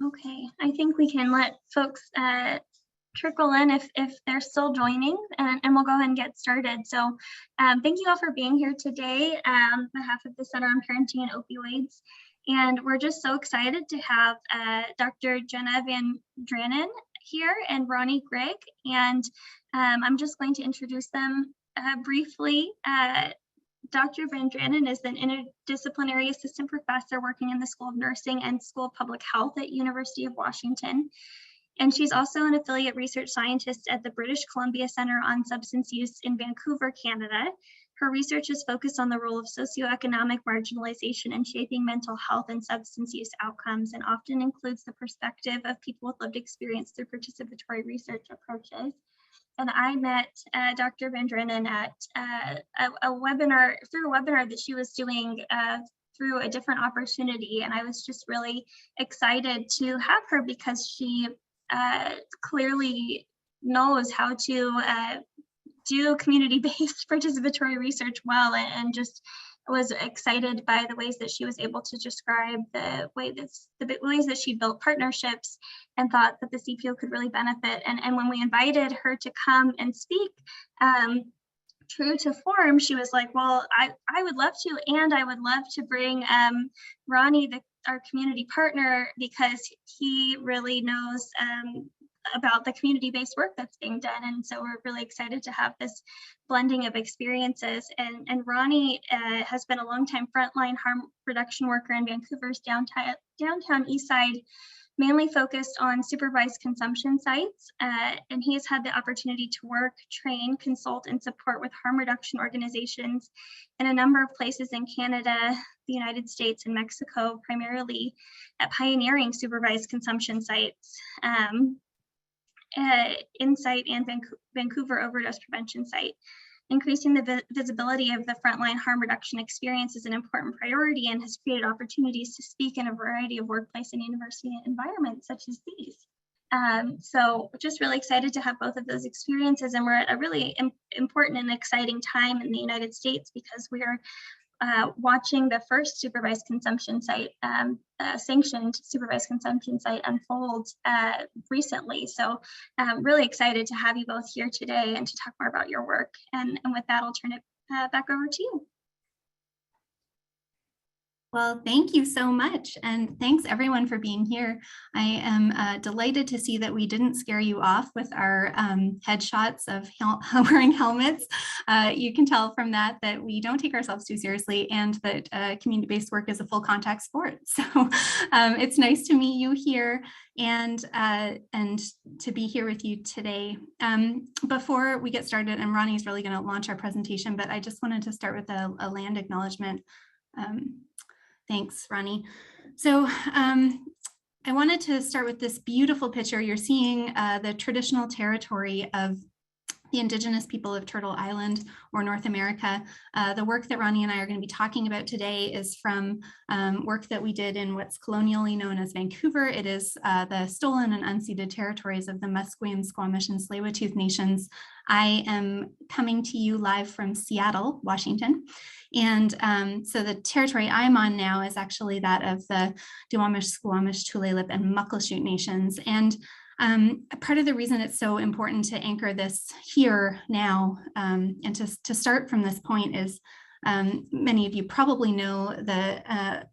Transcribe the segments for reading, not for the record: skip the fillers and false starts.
Okay, I think we can let folks trickle in if they're still joining, and we'll go ahead and get started. So thank you all for being here today on behalf of the Center on Parenting and Opioids. And we're just so excited to have Dr. Jenna Van Draanen here and Ronnie Grigg. And I'm just going to introduce them briefly. Dr. Van Draanen is an interdisciplinary assistant professor working in the School of Nursing and School of Public Health at University of Washington. And she's also an affiliate research scientist at the British Columbia Center on Substance Use in Vancouver, Canada. Her research is focused on the role of socioeconomic marginalization in shaping mental health and substance use outcomes, and often includes the perspective of people with lived experience through participatory research approaches. And I met Dr. Van Draanen at a webinar that she was doing through a different opportunity. And I was just really excited to have her because she clearly knows how to do community-based participatory research well, and just was excited by the ways that she was able to describe the ways that she built partnerships and thought that the CPO could really benefit. And when we invited her to come and speak, true to form, she was like, well, I would love to, and I would love to bring Ronnie, our community partner, because he really knows about the community-based work that's being done. And so we're really excited to have this blending of experiences. And Ronnie has been a longtime frontline harm reduction worker in Vancouver's downtown east side, mainly focused on supervised consumption sites. And he has had the opportunity to work, train, consult, and support with harm reduction organizations in a number of places in Canada, the United States, and Mexico, primarily at pioneering supervised consumption sites. Insight and Vancouver overdose prevention site. Increasing the visibility of the frontline harm reduction experience is an important priority and has created opportunities to speak in a variety of workplace and university environments such as these. So just really excited to have both of those experiences, and we're at a really important and exciting time in the United States because we are watching the first supervised consumption site, sanctioned supervised consumption site unfold recently. So I'm really excited to have you both here today and to talk more about your work. And with that, I'll turn it back over to you. Well, thank you so much. And thanks everyone for being here. I am delighted to see that we didn't scare you off with our headshots of wearing helmets. You can tell from that we don't take ourselves too seriously, and that community-based work is a full contact sport. So it's nice to meet you here and to be here with you today. Before we get started, and Ronnie's really going to launch our presentation, but I just wanted to start with a land acknowledgement. Thanks, Ronnie. So I wanted to start with this beautiful picture. You're seeing the traditional territory of the Indigenous people of Turtle Island, or North America. The work that Ronnie and I are going to be talking about today is from work that we did in what's colonially known as Vancouver. It is the stolen and unceded territories of the Musqueam, Squamish, and Tsleil-Waututh nations. I am coming to you live from Seattle, Washington. And so the territory I'm on now is actually that of the Duwamish, Squamish, Tulalip, and Muckleshoot nations. And part of the reason it's so important to anchor this here now and to start from this point is many of you probably know that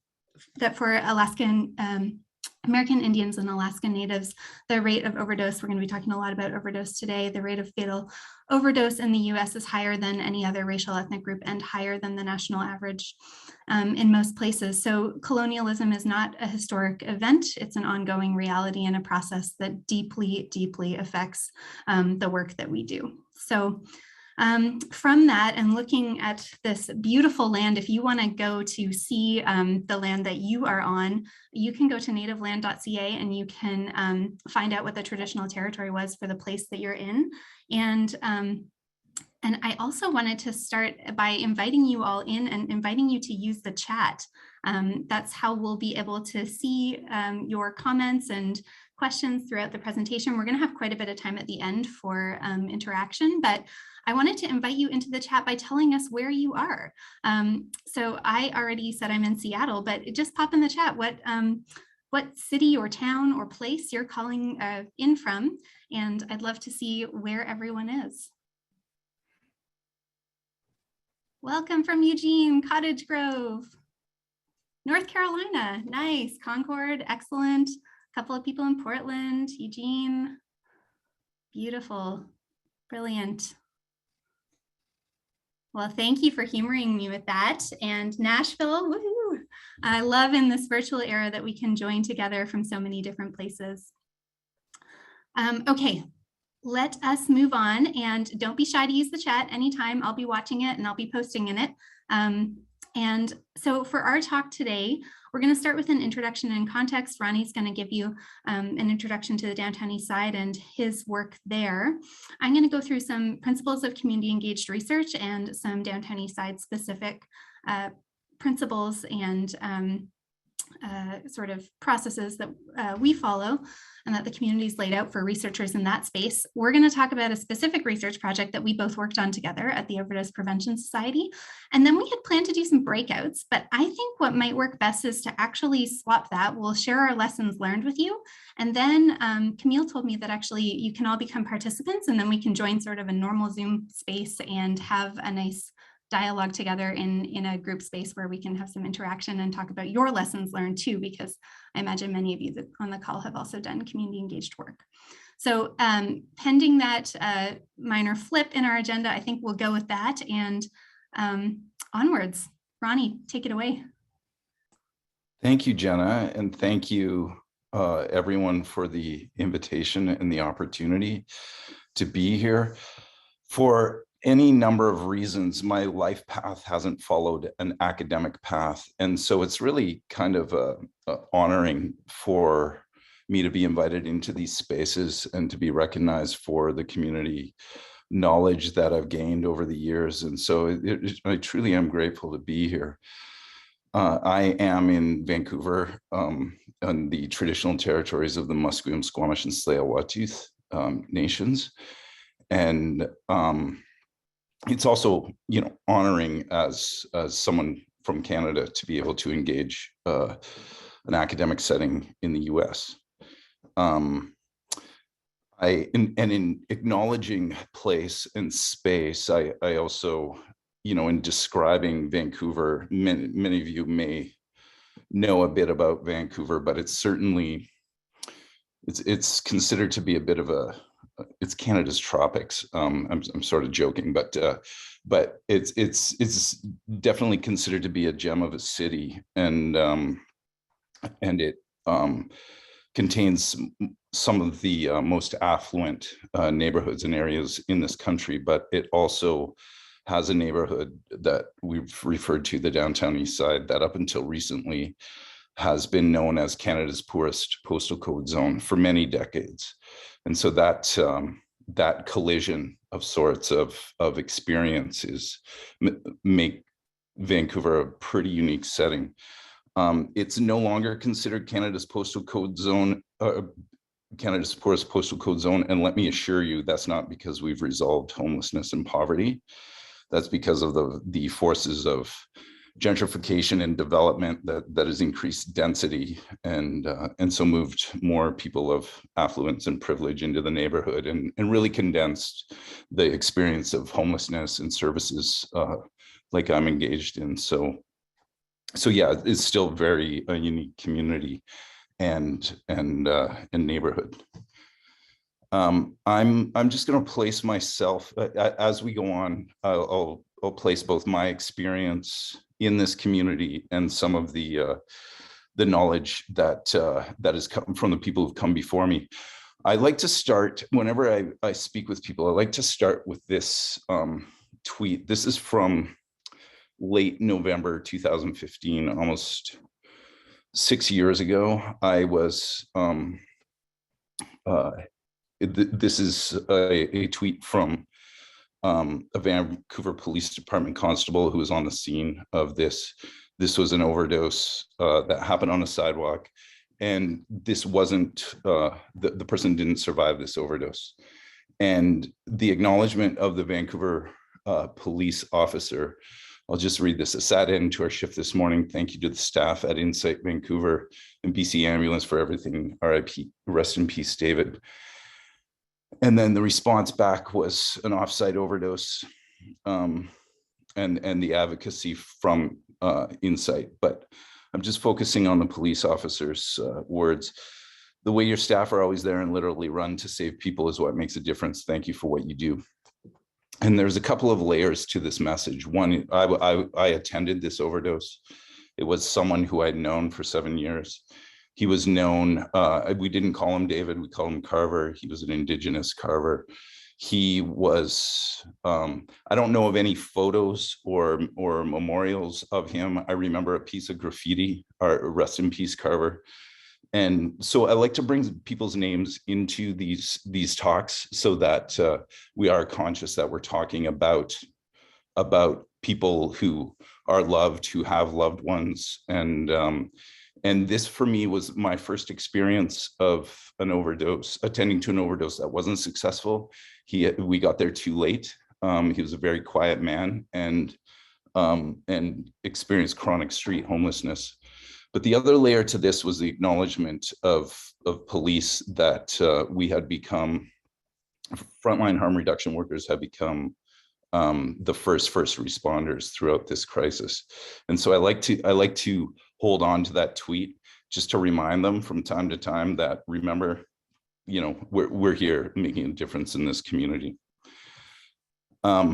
for Alaskan American Indians and Alaskan Natives, the rate of overdose, we're going to be talking a lot about overdose today, the rate of fatal overdose in the US is higher than any other racial ethnic group and higher than the national average in most places. So colonialism is not a historic event, it's an ongoing reality and a process that deeply, deeply affects the work that we do. So from that, and looking at this beautiful land, if you want to go to see the land that you are on, you can go to nativeland.ca and you can find out what the traditional territory was for the place that you're in. And I also wanted to start by inviting you all in and inviting you to use the chat. That's how we'll be able to see your comments and questions throughout the presentation. We're going to have quite a bit of time at the end for interaction, but I wanted to invite you into the chat by telling us where you are. So I already said I'm in Seattle, but just pop in the chat what city or town or place you're calling in from, and I'd love to see where everyone is. Welcome from Eugene, Cottage Grove. North Carolina, nice. Concord, excellent. A couple of people in Portland, Eugene, beautiful, brilliant. Well, thank you for humoring me with that. And Nashville, woohoo! I love in this virtual era that we can join together from so many different places. Okay, let us move on, and don't be shy to use the chat anytime. I'll be watching it and I'll be posting in it. And so for our talk today, we're going to start with an introduction and context. Ronnie's going to give you an introduction to the Downtown East Side and his work there. I'm going to go through some principles of community engaged research and some Downtown East Side specific principles and sort of processes that we follow and that the community's laid out for researchers in that space. We're going to talk about a specific research project that we both worked on together at the Overdose Prevention Society. And then we had planned to do some breakouts, but I think what might work best is to actually swap that. We'll share our lessons learned with you. And then Camille told me that actually you can all become participants, and then we can join sort of a normal Zoom space and have a nice dialogue together in a group space where we can have some interaction and talk about your lessons learned too, because I imagine many of you that on the call have also done community engaged work. So pending that minor flip in our agenda, I think we'll go with that, and onwards. Ronnie, take it away. Thank you, Jenna, and thank you everyone for the invitation and the opportunity to be here. For any number of reasons, my life path hasn't followed an academic path. And so it's really kind of honoring for me to be invited into these spaces and to be recognized for the community knowledge that I've gained over the years. And so I truly am grateful to be here. I am in Vancouver on the traditional territories of the Musqueam, Squamish, and Tsleil-Waututh nations. And it's also, honoring as someone from Canada to be able to engage an academic setting in the U.S. In acknowledging place and space, I also, in describing Vancouver, many of you may know a bit about Vancouver, but it's certainly, it's considered to be a bit of it's Canada's tropics. I'm sort of joking, but it's definitely considered to be a gem of a city, and it contains some of the most affluent neighborhoods and areas in this country. But it also has a neighborhood that we've referred to, the Downtown East Side, that up until recently has been known as Canada's poorest postal code zone for many decades. And so that collision of sorts of experiences make Vancouver a pretty unique setting. It's no longer considered Canada's postal code zone, Canada's poorest postal code zone. And let me assure you, that's not because we've resolved homelessness and poverty. That's because of the forces of gentrification and development that has increased density and so moved more people of affluence and privilege into the neighborhood and really condensed the experience of homelessness and services like I'm engaged in. So yeah, it's still very a unique community and neighborhood. I'm just going to place myself as we go on. I'll place both my experience in this community and some of the knowledge that has come from the people who've come before me. I like to start, whenever I speak with people, I like to start with this tweet. This is from late November 2015, almost 6 years ago. I was, this is a tweet from a Vancouver Police Department constable who was on the scene of this. This was an overdose that happened on a sidewalk, and this wasn't, the person didn't survive this overdose. And the acknowledgement of the Vancouver police officer I'll just read this. A sad end to our shift this morning. Thank you to the staff at Insight Vancouver and BC Ambulance for everything. RIP, rest in peace, David. And then the response back was an offsite overdose, and the advocacy from Insight. But I'm just focusing on the police officer's words. The way your staff are always there and literally run to save people is what makes a difference. Thank you for what you do. And there's a couple of layers to this message. One, I attended this overdose. It was someone who I'd known for 7 years. He was known, we didn't call him David, we called him Carver. He was an Indigenous Carver. He was, I don't know of any photos or memorials of him. I remember a piece of graffiti, rest in peace, Carver. And so I like to bring people's names into these talks so that we are conscious that we're talking about people who are loved, who have loved ones. And this for me was my first experience of an overdose, attending to an overdose that wasn't successful. We got there too late. He was a very quiet man and experienced chronic street homelessness. But the other layer to this was the acknowledgement of police that we had become, frontline harm reduction workers had become the first responders throughout this crisis. And so I like to hold on to that tweet just to remind them from time to time that, remember, you know, we're here making a difference in this community. The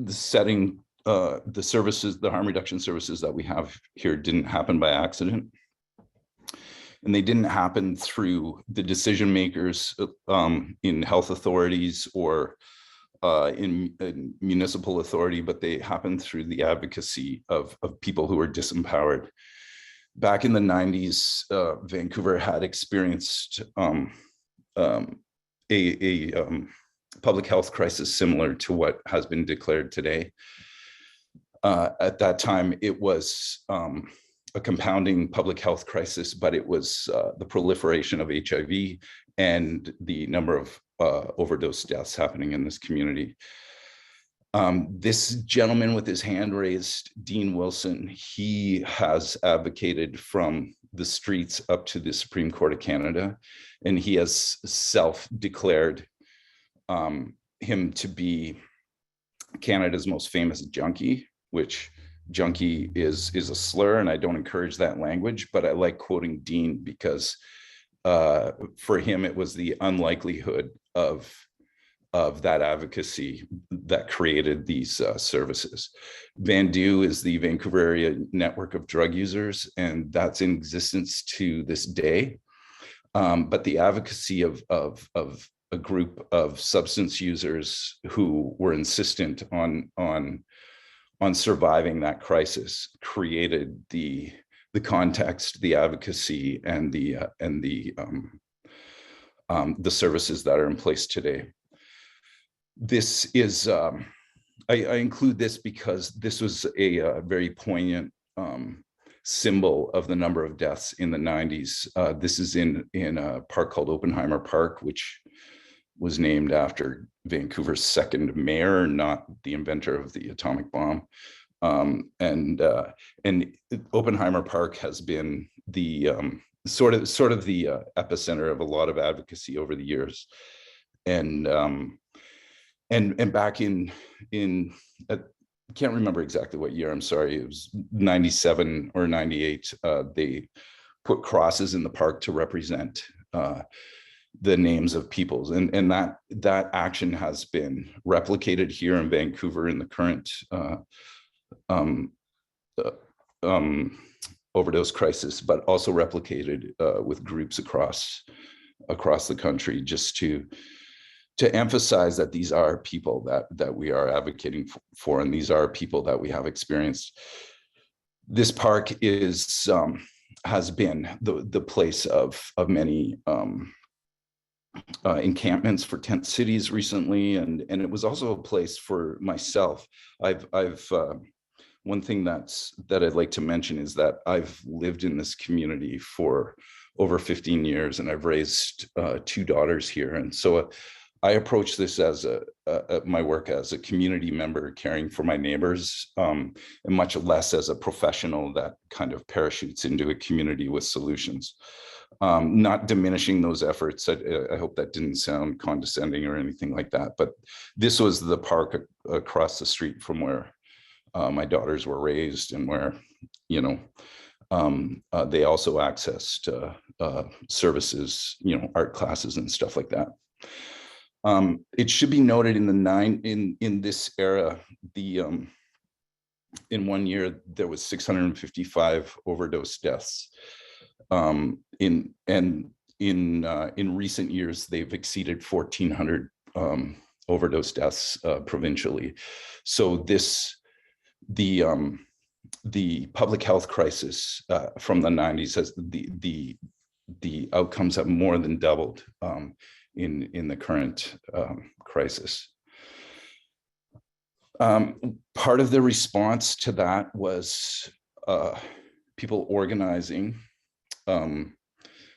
setting, the services, the harm reduction services that we have here didn't happen by accident. And they didn't happen through the decision makers in health authorities or in municipal authority, but they happened through the advocacy of people who were disempowered. Back in the 90s, Vancouver had experienced a public health crisis similar to what has been declared today. At that time, it was a compounding public health crisis, but it was the proliferation of HIV and the number of overdose deaths happening in this community. This gentleman with his hand raised, Dean Wilson, he has advocated from the streets up to the Supreme Court of Canada, and he has self-declared him to be Canada's most famous junkie, which junkie is a slur, and I don't encourage that language, but I like quoting Dean because for him, it was the unlikelihood of that advocacy that created these services. VANDU is the Vancouver Area Network of Drug Users, and that's in existence to this day. But the advocacy of a group of substance users who were insistent on surviving that crisis created the context, the advocacy, and the services that are in place today. This is, I include this because this was a very poignant symbol of the number of deaths in the 90s. This is in a park called Oppenheimer Park, which was named after Vancouver's second mayor, not the inventor of the atomic bomb. And Oppenheimer Park has been the sort of the epicenter of a lot of advocacy over the years. And back in I can't remember exactly what year, I'm sorry, it was 97 or 98, they put crosses in the park to represent the names of peoples, and that action has been replicated here in Vancouver in the current overdose crisis, but also replicated with groups across the country, just to emphasize that these are people that we are advocating for, and these are people that we have experienced. This park has been the place of many encampments for tent cities recently, and it was also a place for myself. I've one thing that I'd like to mention is that I've lived in this community for over 15 years, and I've raised 2 daughters here, and so I approach this as my work as a community member caring for my neighbors, and much less as a professional that kind of parachutes into a community with solutions. Not diminishing those efforts. I hope that didn't sound condescending or anything like that, but this was the park across the street from where my daughters were raised, and where, you know, they also accessed services, you know, art classes and stuff like that. It should be noted in this era, in 1 year there was 655 overdose deaths. In recent years, they've exceeded 1,400 overdose deaths provincially. So the public health crisis from the 90s has the outcomes have more than doubled in the current crisis. Part of the response to that was people organizing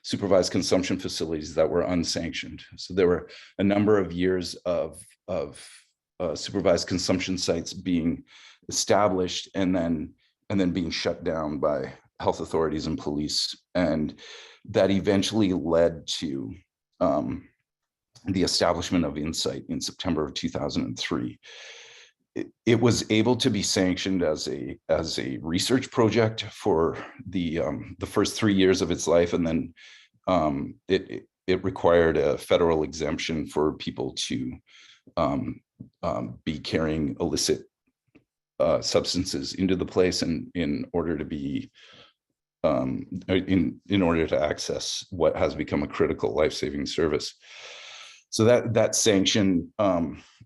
supervised consumption facilities that were unsanctioned. So there were a number of years of supervised consumption sites being established and then being shut down by health authorities and police, and that eventually led to the establishment of Insight in September of 2003. It was able to be sanctioned as a research project for the first 3 years of its life, and then it required a federal exemption for people to be carrying illicit substances into the place, and in order to be in order to access what has become a critical life-saving service. So that sanction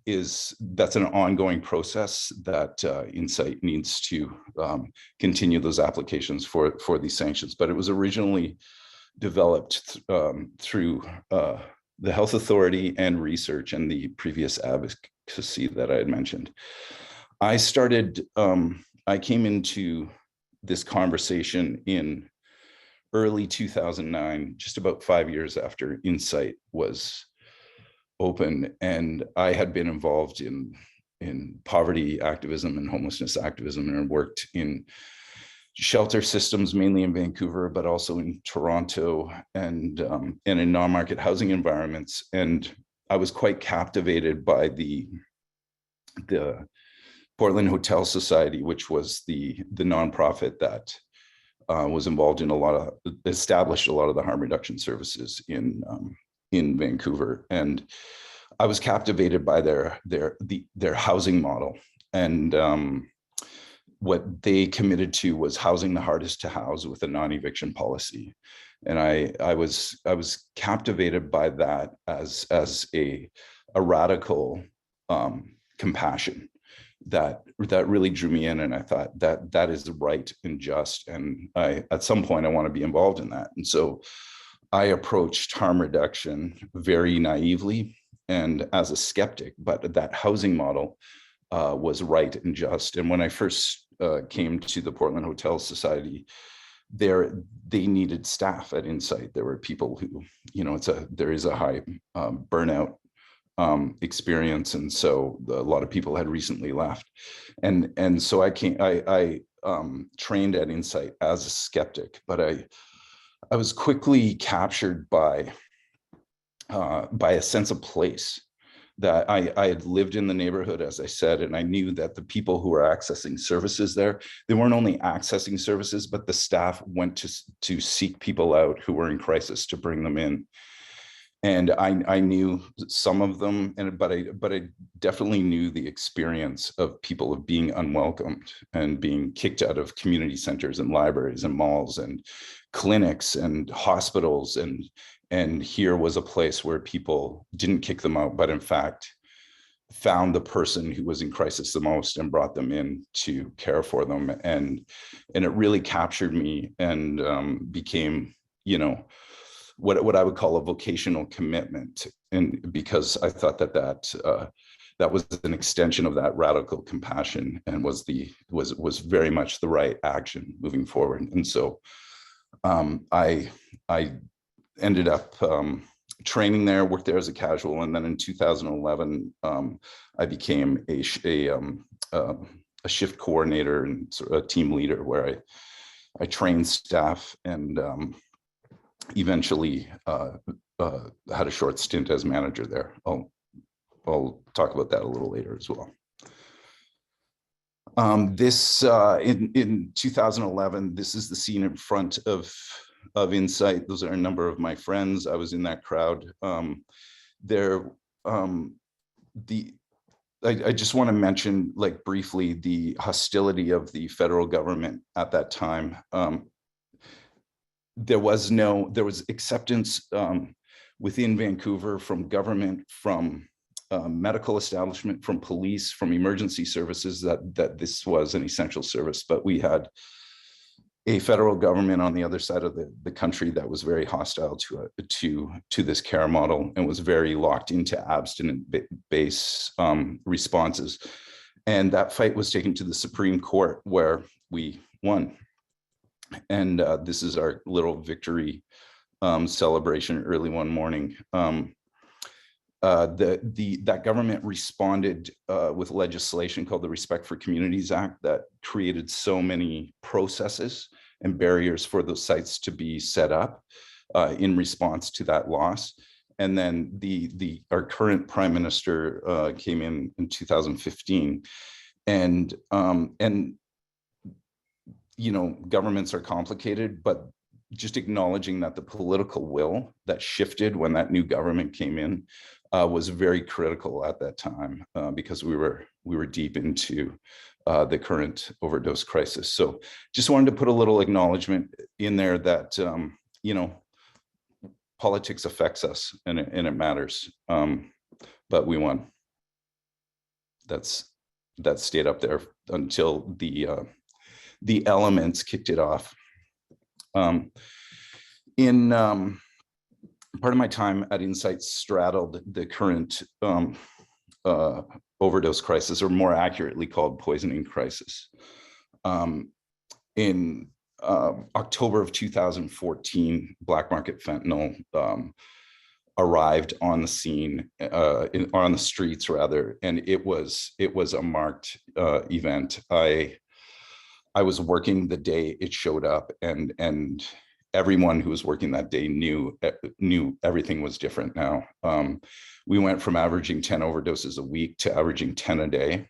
that's an ongoing process that Insight needs to continue those applications for these sanctions. But it was originally developed through the health authority and research and the previous advocacy that I had mentioned. I came into this conversation in early 2009, just about 5 years after Insight was open, and I had been involved in poverty activism and homelessness activism, and worked in shelter systems, mainly in Vancouver, but also in Toronto, and in non-market housing environments. And I was quite captivated by the Portland Hotel Society, which was the nonprofit that was involved in established a lot of the harm reduction services in Vancouver. And I was captivated by their housing model, and what they committed to was housing the hardest to house with a non-eviction policy. And I was captivated by that as a radical compassion that really drew me in, and I thought that is right and just, and at some point I want to be involved in that. And so I approached harm reduction very naively and as a skeptic, but that housing model was right and just. And when I first came to the Portland Hotel Society, they needed staff at Insight. There were people who, you know, there is a high burnout experience, and so a lot of people had recently left, and so I trained at Insight as a skeptic, but I was quickly captured by a sense of place, that I had lived in the neighborhood, as I said, and I knew that the people who were accessing services there, they weren't only accessing services, but the staff went to seek people out who were in crisis to bring them in. And I knew some of them, but I definitely knew the experience of people of being unwelcomed and being kicked out of community centers and libraries and malls and clinics and hospitals. And here was a place where people didn't kick them out, but in fact found the person who was in crisis the most and brought them in to care for them. And it really captured me, and became, you know, what I would call a vocational commitment. And because I thought that was an extension of that radical compassion, and was very much the right action moving forward. And so I ended up training there, worked there as a casual, and then in 2011, I became a shift coordinator and sort of a team leader, where I trained staff and eventually had a short stint as manager there. I'll talk about that a little later as well. This in 2011, this is the scene in front of Insight. Those are a number of my friends. I was in that crowd. I just want to mention, like, briefly, the hostility of the federal government at that time. There was acceptance within Vancouver from government, from medical establishment, from police, from emergency services, that this was an essential service. But we had a federal government on the other side of the country that was very hostile to this care model and was very locked into abstinence-based responses. And that fight was taken to the Supreme Court, where we won. And this is our little victory celebration early one morning. That government responded with legislation called the Respect for Communities Act that created so many processes and barriers for those sites to be set up in response to that loss. And then our current prime minister came in 2015, and you know, governments are complicated, but just acknowledging that the political will that shifted when that new government came in was very critical at that time, because we were deep into the current overdose crisis. So just wanted to put a little acknowledgement in there that you know, politics affects us, and it matters. But we won. That stayed up there until the elements kicked it off. Part of my time at Insight straddled the current overdose crisis, or more accurately called poisoning crisis. In October of 2014, black market fentanyl arrived on the scene, on the streets rather, and it was a marked event. I was working the day it showed up, and everyone who was working that day knew everything was different now. We went from averaging 10 overdoses a week to averaging 10 a day,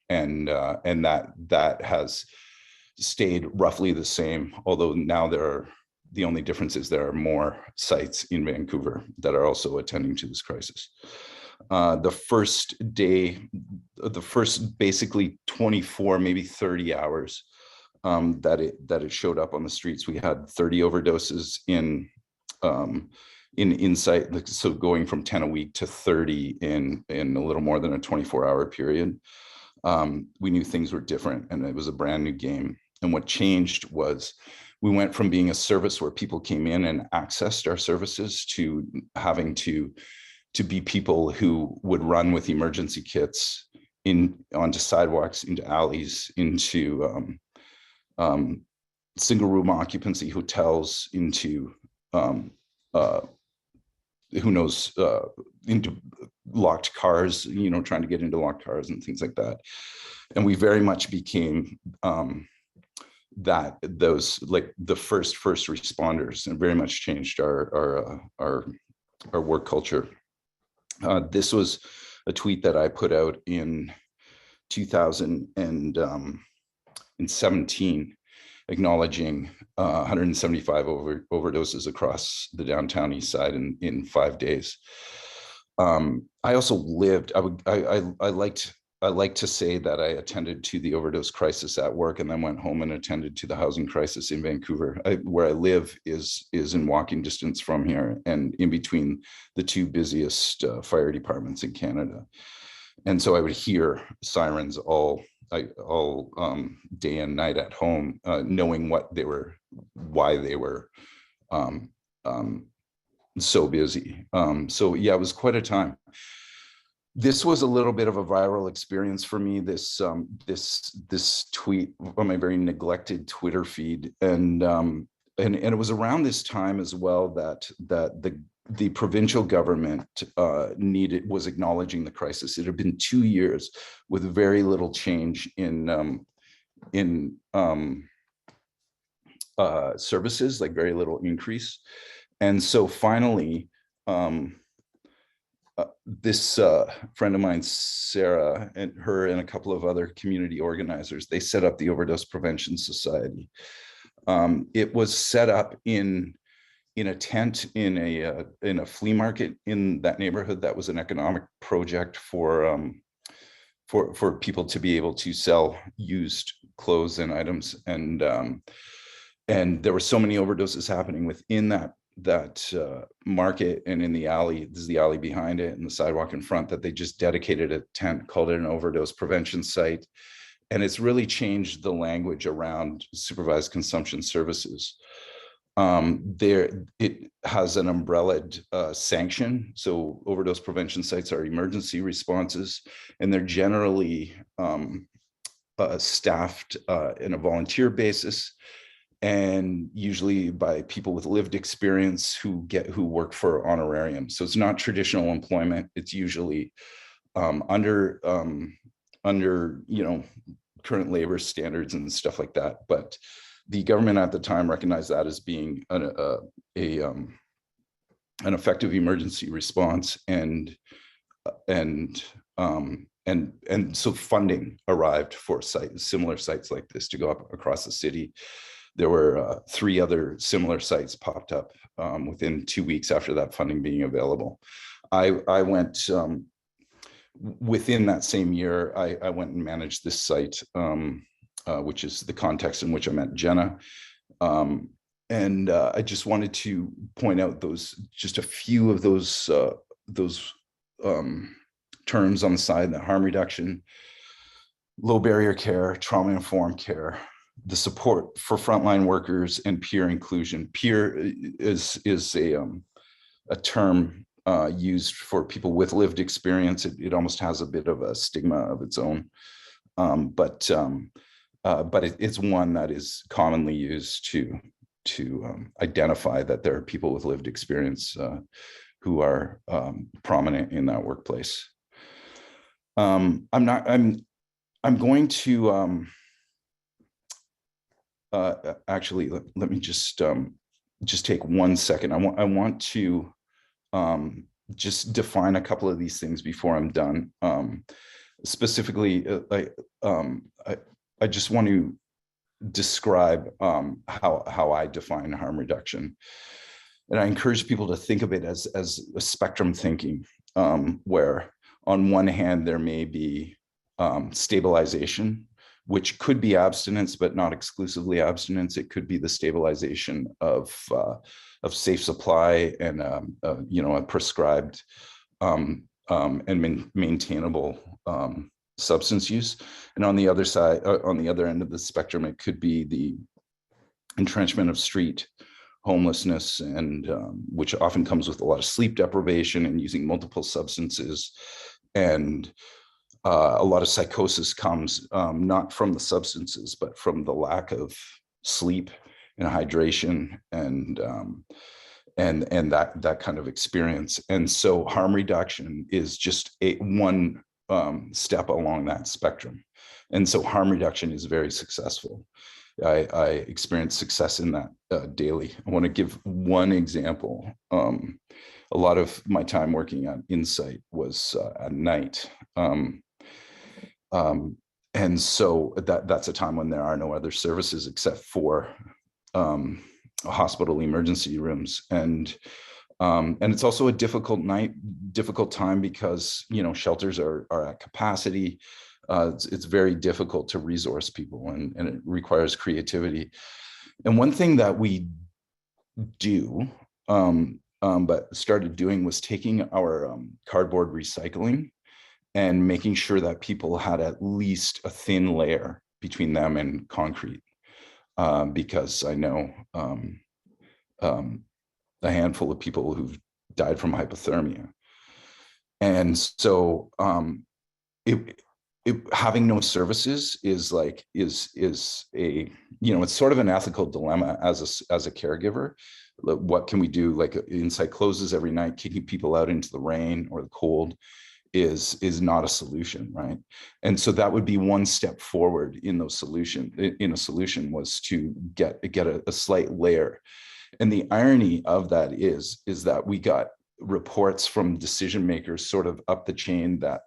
and that has stayed roughly the same. Although now the only difference is there are more sites in Vancouver that are also attending to this crisis. The first day, the first basically 24, maybe 30 hours that it showed up on the streets, we had 30 overdoses in Insight. So going from 10 a week to 30 in a little more than a 24-hour period. We knew things were different, and it was a brand new game. And what changed was we went from being a service where people came in and accessed our services to having to be people who would run with emergency kits onto sidewalks, into alleys, into single room occupancy hotels, into who knows, into locked cars, you know, trying to get into locked cars and things like that. And we very much became those like the first responders, and very much changed our work culture. This was a tweet that I put out in 2017, acknowledging 175 overdoses across the downtown east side in 5 days. I also lived, I like to say that I attended to the overdose crisis at work, and then went home and attended to the housing crisis in Vancouver. Where I live is in walking distance from here, and in between the two busiest fire departments in Canada. And so I would hear sirens all day and night at home, knowing why they were so busy. So yeah, it was quite a time. This was a little bit of a viral experience for me. This tweet on my very neglected Twitter feed, and it was around this time as well that the provincial government was acknowledging the crisis. It had been 2 years with very little change in services, like very little increase. And so finally, this friend of mine, Sarah, and her and a couple of other community organizers, they set up the Overdose Prevention Society. It was set up in a tent in a flea market in that neighborhood. That was an economic project for people to be able to sell used clothes and items. And there were so many overdoses happening within that market and in the alley. This is the alley behind it and the sidewalk in front, that they just dedicated a tent, called it an overdose prevention site. And it's really changed the language around supervised consumption services. It has an umbrellaed sanction. So overdose prevention sites are emergency responses, and they're generally staffed in a volunteer basis, and usually by people with lived experience who work for honorarium. So it's not traditional employment. It's usually under current labor standards and stuff like that. But the government at the time recognized that as being an effective emergency response, and so funding arrived for similar sites like this to go up across the city. There were 3 other similar sites popped up within 2 weeks after that funding being available. I went within that same year. I went and managed this site, which is the context in which I met Jenna. And I just wanted to point out just a few of those terms on the side: the harm reduction, low barrier care, trauma-informed care, the support for frontline workers, and peer inclusion. Peer is a term used for people with lived experience. It almost has a bit of a stigma of its own, but it's one that is commonly used to identify that there are people with lived experience who are prominent in that workplace. I'm going to actually let me just take 1 second. I want to just define a couple of these things before I'm done. Specifically, I just want to describe how I define harm reduction. And I encourage people to think of it as a spectrum thinking, where on one hand, there may be stabilization, which could be abstinence, but not exclusively abstinence. It could be the stabilization of safe supply and a prescribed and maintainable substance use. And on the other side, on the other end of the spectrum, it could be the entrenchment of street homelessness, and which often comes with a lot of sleep deprivation and using multiple substances. And a lot of psychosis comes not from the substances, but from the lack of sleep and hydration and that kind of experience. And so harm reduction is just one step along that spectrum. And so harm reduction is very successful. I experience success in that daily. I want to give one example. A lot of my time working on Insight was at night. And so that's a time when there are no other services except for hospital emergency rooms. And it's also a difficult time because, shelters are at capacity. It's very difficult to resource people, and it requires creativity. And one thing that we do, but started doing, was taking our cardboard recycling and making sure that people had at least a thin layer between them and concrete, because I know a handful of people who've died from hypothermia. And so having no services is like is a, it's sort of an ethical dilemma as a caregiver. What can we do? Like Inside closes every night, kicking people out into the rain or the cold is not a solution, right? And so that would be one step forward in a solution was to get a slight layer. And the irony of that is that we got reports from decision makers sort of up the chain that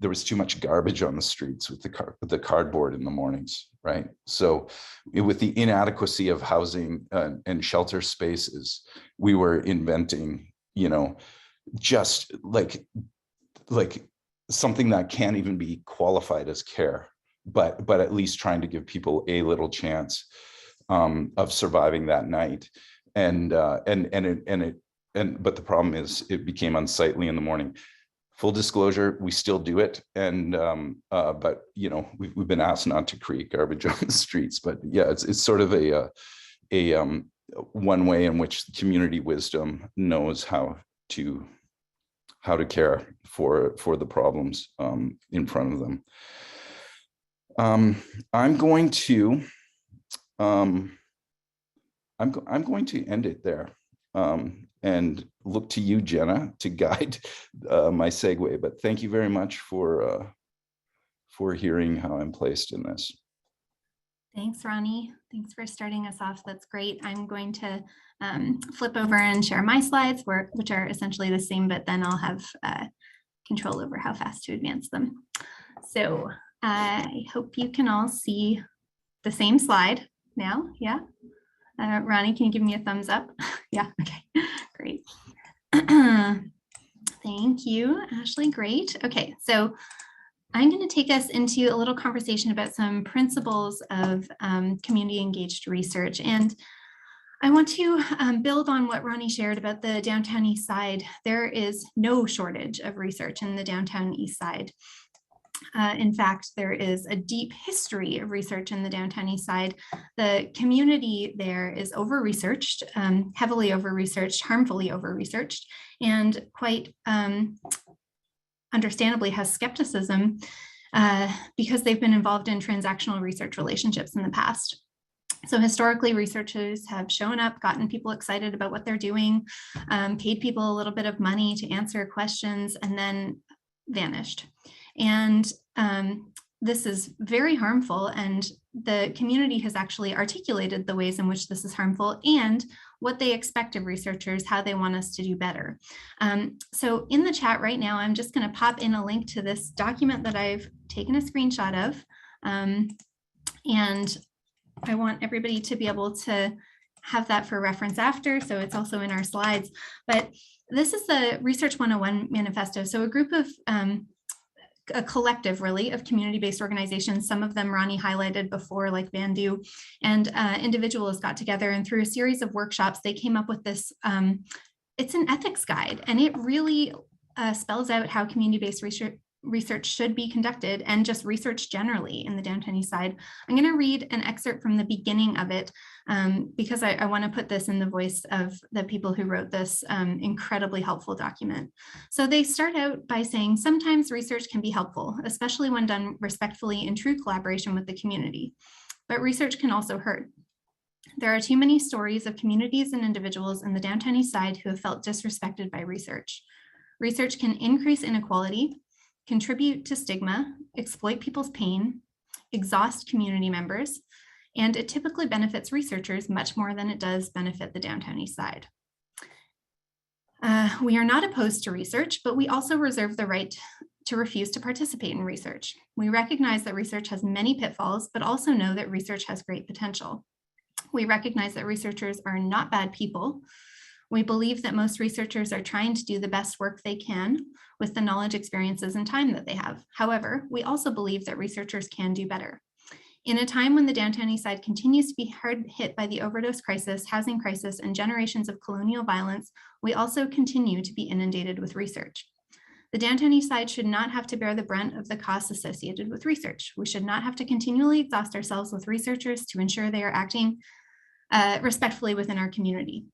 there was too much garbage on the streets with the cardboard in the mornings, right? So with the inadequacy of housing and shelter spaces, we were inventing, just like something that can't even be qualified as care, but at least trying to give people a little chance of surviving that night. But the problem is it became unsightly in the morning. Full disclosure, we still do it, but we've been asked not to create garbage on the streets. But yeah, it's sort of a one way in which community wisdom knows how to care for the problems in front of them. I'm going to end it there. And look to you, Jenna, to guide my segue. But thank you very much for hearing how I'm placed in this. Thanks, Ronnie. Thanks for starting us off. That's great. I'm going to flip over and share my slides, which are essentially the same, but then I'll have control over how fast to advance them. So I hope you can all see the same slide now. Yeah. Ronnie, can you give me a thumbs up? Yeah, okay, great. Thank you, Ashley, great. Okay, so I'm going to take us into a little conversation about some principles of community engaged research. And I want to build on what Ronnie shared about the downtown east side. There is no shortage of research in the downtown east side. In fact, there is a deep history of research in the downtown east side. The community there is over-researched, heavily over-researched, harmfully over-researched, and quite understandably has skepticism because they've been involved in transactional research relationships in the past. So historically, researchers have shown up, gotten people excited about what they're doing, paid people a little bit of money to answer questions, and then vanished. And this is very harmful, and the community has actually articulated the ways in which this is harmful and what they expect of researchers, how they want us to do better. So in the chat right now, I'm just going to pop in a link to this document that I've taken a screenshot of. And I want everybody to be able to have that for reference after, so it's also in our slides. But this is the Research 101 manifesto. So a group of a collective really of community-based organizations, some of them Ronnie highlighted before, like Bandu, and individuals got together, and through a series of workshops, they came up with this, it's an ethics guide, and it really spells out how community-based research should be conducted, and just research generally in the downtown east side. I'm going to read an excerpt from the beginning of it because I want to put this in the voice of the people who wrote this incredibly helpful document. So they start out by saying, sometimes research can be helpful, especially when done respectfully in true collaboration with the community. But research can also hurt. There are too many stories of communities and individuals in the downtown east side who have felt disrespected by research. Research can increase inequality, contribute to stigma, exploit people's pain, exhaust community members, and it typically benefits researchers much more than it does benefit the downtown east side. We are not opposed to research, but we also reserve the right to refuse to participate in research. We recognize that research has many pitfalls, but also know that research has great potential. We recognize that researchers are not bad people. We believe that most researchers are trying to do the best work they can with the knowledge, experiences, and time that they have. However, we also believe that researchers can do better. In a time when the downtown east side continues to be hard hit by the overdose crisis, housing crisis, and generations of colonial violence, we also continue to be inundated with research. The downtown east side should not have to bear the brunt of the costs associated with research. We should not have to continually exhaust ourselves with researchers to ensure they are acting respectfully within our community.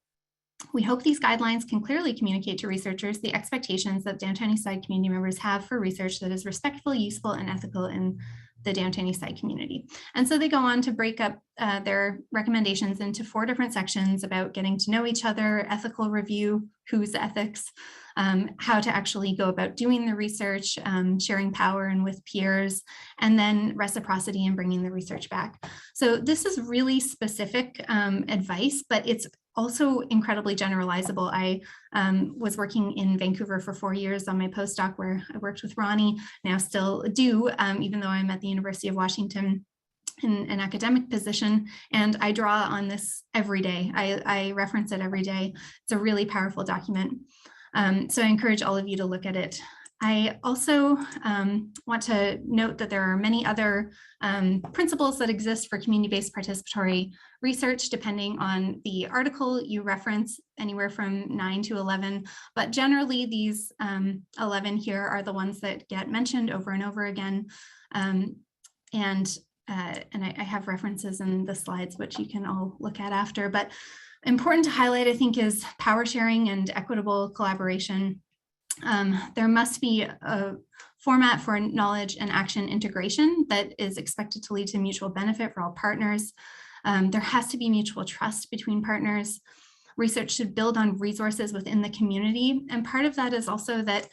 We hope these guidelines can clearly communicate to researchers the expectations that downtown Eastside community members have for research that is respectful, useful, and ethical in the downtown Eastside community. And so they go on to break up their recommendations into 4 different sections about getting to know each other, ethical review, whose ethics, how to actually go about doing the research, sharing power and with peers, and then reciprocity and bringing the research back. So this is really specific advice, but it's also incredibly generalizable. I was working in Vancouver for 4 years on my postdoc where I worked with Ronnie, now still do, even though I'm at the University of Washington in an academic position, and I draw on this every day. I reference it every day. It's a really powerful document. So I encourage all of you to look at it. I also want to note that there are many other principles that exist for community-based participatory research, depending on the article you reference, anywhere from 9 to 11. But generally, these 11 here are the ones that get mentioned over and over again. And I have references in the slides, which you can all look at after. But important to highlight, I think, is power sharing and equitable collaboration. There must be a format for knowledge and action integration that is expected to lead to mutual benefit for all partners. There has to be mutual trust between partners. Research should build on resources within the community. And part of that is also that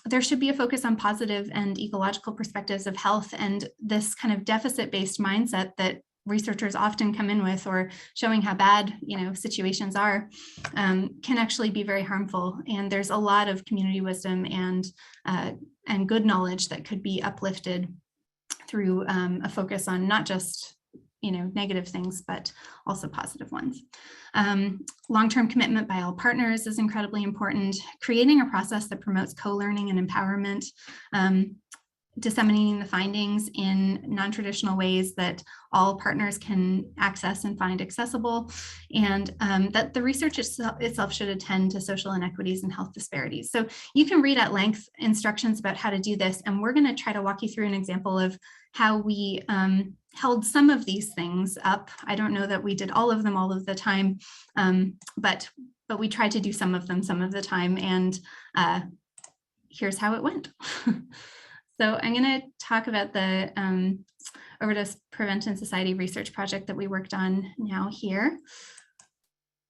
there should be a focus on positive and ecological perspectives of health, and this kind of deficit-based mindset that researchers often come in with, or showing how bad situations are, can actually be very harmful. And there's a lot of community wisdom and good knowledge that could be uplifted through a focus on not just negative things, but also positive ones. Long-term commitment by all partners is incredibly important. Creating a process that promotes co-learning and empowerment, disseminating the findings in non-traditional ways that all partners can access and find accessible, and that the research itself should attend to social inequities and health disparities. So you can read at length instructions about how to do this, and we're going to try to walk you through an example of how we held some of these things up. I don't know that we did all of them all of the time, but we tried to do some of them some of the time, and here's how it went. So I'm going to talk about the Overdose Prevention Society research project that we worked on now here.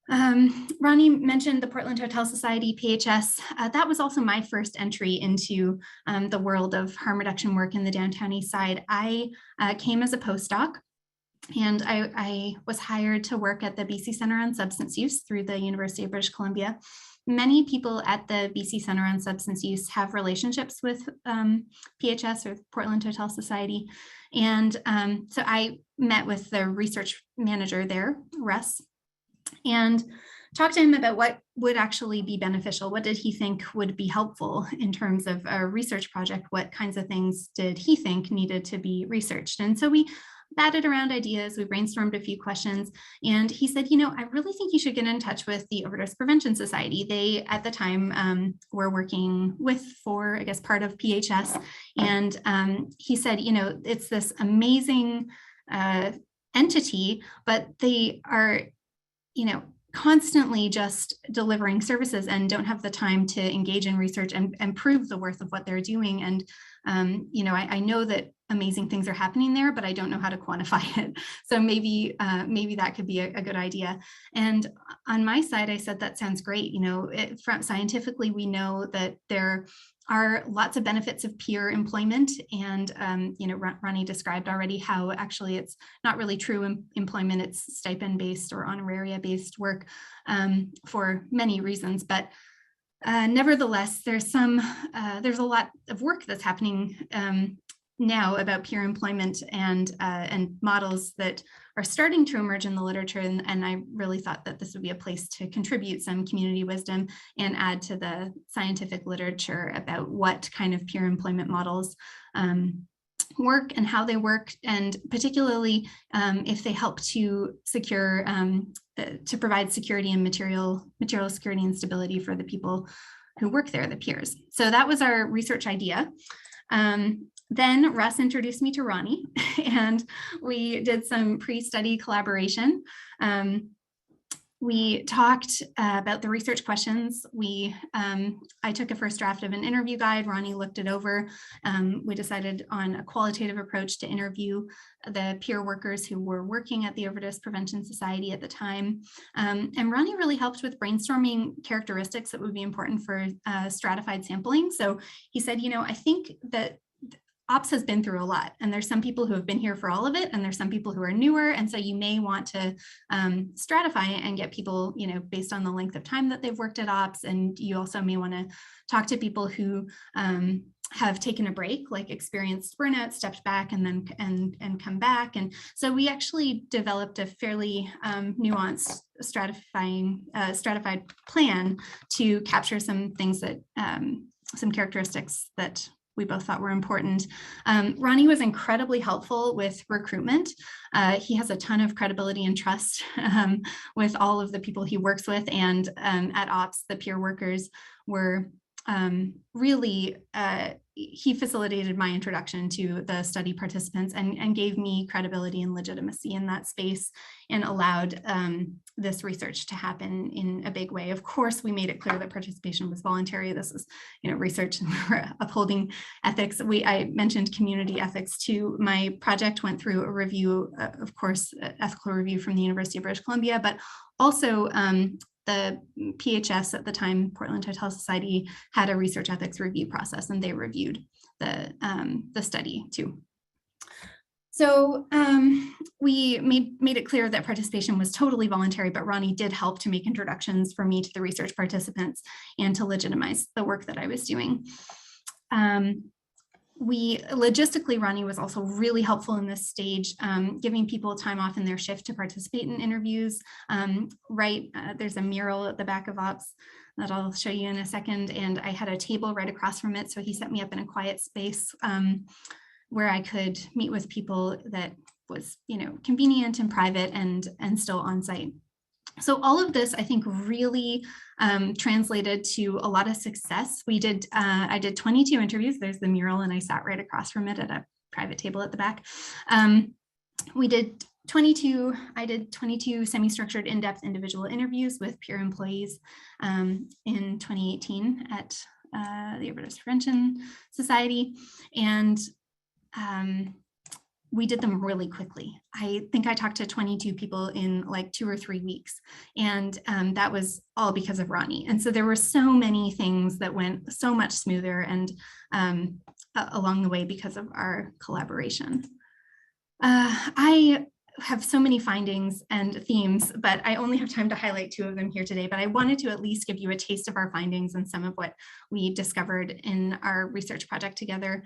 Ronnie mentioned the Portland Hotel Society, PHS. That was also my first entry into the world of harm reduction work in the downtown east side. I came as a postdoc, and I was hired to work at the BC Center on Substance Use through the University of British Columbia. Many people at the BC Center on Substance Use have relationships with PHS, or Portland Hotel Society. And so I met with the research manager there, Russ, and talked to him about what would actually be beneficial. What did he think would be helpful in terms of a research project? What kinds of things did he think needed to be researched? And so we batted around ideas, we brainstormed a few questions, and he said, I really think you should get in touch with the Overdose Prevention Society. They, at the time, were working for, I guess, part of PHS. And he said, it's this amazing entity, but they are, constantly just delivering services and don't have the time to engage in research and prove the worth of what they're doing. And, I know that amazing things are happening there, but I don't know how to quantify it. So maybe that could be a good idea. And on my side, I said, that sounds great. Scientifically, we know that there are lots of benefits of peer employment. And, Ronnie described already how actually it's not really true employment, it's stipend-based or honoraria-based work for many reasons. But nevertheless, there's a lot of work that's happening now about peer employment and models that are starting to emerge in the literature. And I really thought that this would be a place to contribute some community wisdom and add to the scientific literature about what kind of peer employment models work and how they work, and particularly if they help to secure, to provide security and material security and stability for the people who work there, the peers. So that was our research idea. Then Russ introduced me to Ronnie, and we did some pre-study collaboration. We talked about the research questions. I took a first draft of an interview guide. Ronnie looked it over. We decided on a qualitative approach to interview the peer workers who were working at the Overdose Prevention Society at the time. And Ronnie really helped with brainstorming characteristics that would be important for stratified sampling. So he said, I think that ops has been through a lot, and there's some people who have been here for all of it, and there's some people who are newer, and so you may want to stratify and get people, based on the length of time that they've worked at ops, and you also may want to talk to people who have taken a break, like experienced burnout, stepped back, and then come back. And so we actually developed a fairly nuanced stratified plan to capture some things that some characteristics that we both thought were important. Ronnie was incredibly helpful with recruitment. He has a ton of credibility and trust with all of the people he works with, and at ops, the peer workers were really, he facilitated my introduction to the study participants and gave me credibility and legitimacy in that space, and allowed this research to happen in a big way. Of course, we made it clear that participation was voluntary. This is, research and we're upholding ethics. I mentioned community ethics too. My project went through a review, of course, ethical review from the University of British Columbia, but also the PHS at the time, Portland Hotel Society, had a research ethics review process, and they reviewed the study too. So we made it clear that participation was totally voluntary, but Ronnie did help to make introductions for me to the research participants and to legitimize the work that I was doing. Logistically, Ronnie was also really helpful in this stage, giving people time off in their shift to participate in interviews. There's a mural at the back of ops that I'll show you in a second, and I had a table right across from it, so he set me up in a quiet space where I could meet with people that was, convenient and private and still on site. So all of this, I think, really translated to a lot of success. I did 22 interviews. There's the mural, and I sat right across from it at a private table at the back. I did 22 semi-structured in-depth individual interviews with peer employees in 2018 at the Overdose Prevention Society. And we did them really quickly. I think I talked to 22 people in like 2 or 3 weeks, and that was all because of Ronnie. And so there were so many things that went so much smoother and along the way because of our collaboration. I have so many findings and themes, but I only have time to highlight 2 of them here today, but I wanted to at least give you a taste of our findings and some of what we discovered in our research project together.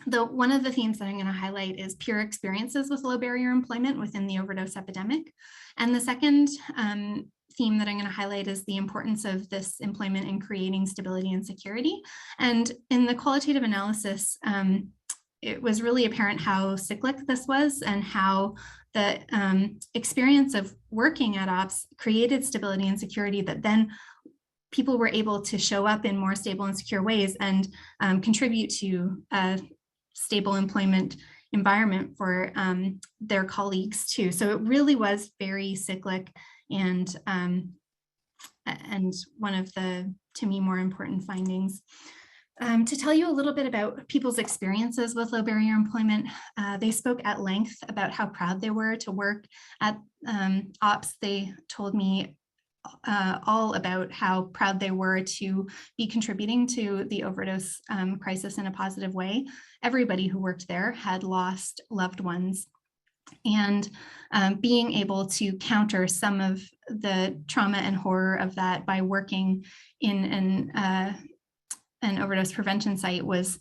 One of the themes that I'm going to highlight is peer experiences with low barrier employment within the overdose epidemic. And the second theme that I'm going to highlight is the importance of this employment in creating stability and security. And in the qualitative analysis, it was really apparent how cyclic this was, and how the experience of working at ops created stability and security that then people were able to show up in more stable and secure ways and contribute to stable employment environment for their colleagues too. So it really was very cyclic, and one of the, to me, more important findings. To tell you a little bit about people's experiences with low barrier employment, they spoke at length about how proud they were to work at ops. They told me all about how proud they were to be contributing to the overdose crisis in a positive way. Everybody who worked there had lost loved ones, and being able to counter some of the trauma and horror of that by working in an overdose prevention site was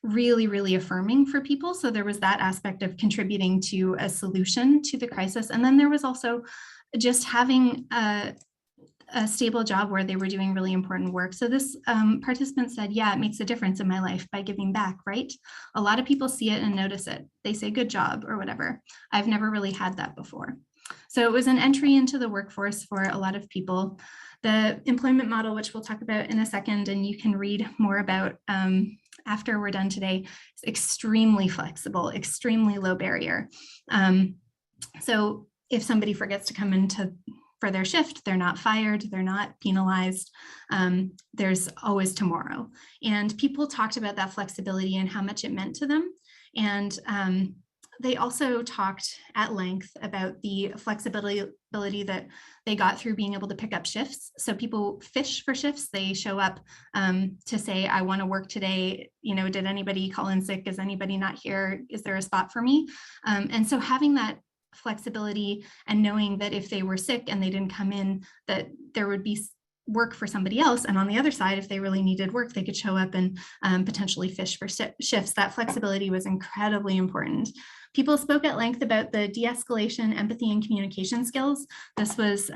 really, really affirming for people. So there was that aspect of contributing to a solution to the crisis. And then there was also just having a stable job where they were doing really important work. So this participant said, yeah, it makes a difference in my life by giving back, right? A lot of people see it and notice it. They say good job or whatever. I've never really had that before. So it was an entry into the workforce for a lot of people. The employment model, which we'll talk about in a second, and you can read more about after we're done today, is extremely flexible, extremely low barrier. So if somebody forgets to come into for their shift, they're not fired, they're not penalized. There's always tomorrow. And people talked about that flexibility and how much it meant to them. And they also talked at length about the flexibility that they got through being able to pick up shifts. So people fish for shifts. They show up to say, I want to work today. You know, did anybody call in sick? Is anybody not here? Is there a spot for me? And so having that flexibility and knowing that if they were sick and they didn't come in, that there would be work for somebody else. And on the other side, if they really needed work, they could show up and potentially fish for shifts. That flexibility was incredibly important. People spoke at length about the de-escalation, empathy, and communication skills. This was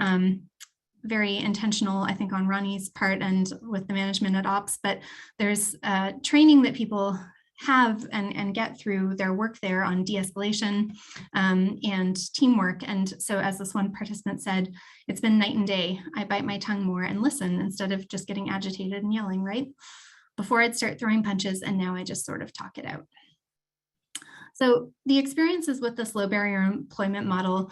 very intentional, I think, on Ronnie's part and with the management at Ops, but there's training that people have and get through their work there on de-escalation and teamwork. And so as this one participant said, it's been night and day. I bite my tongue more and listen instead of just getting agitated and yelling, right? Before I'd start throwing punches, and now I just sort of talk it out. So the experiences with this low barrier employment model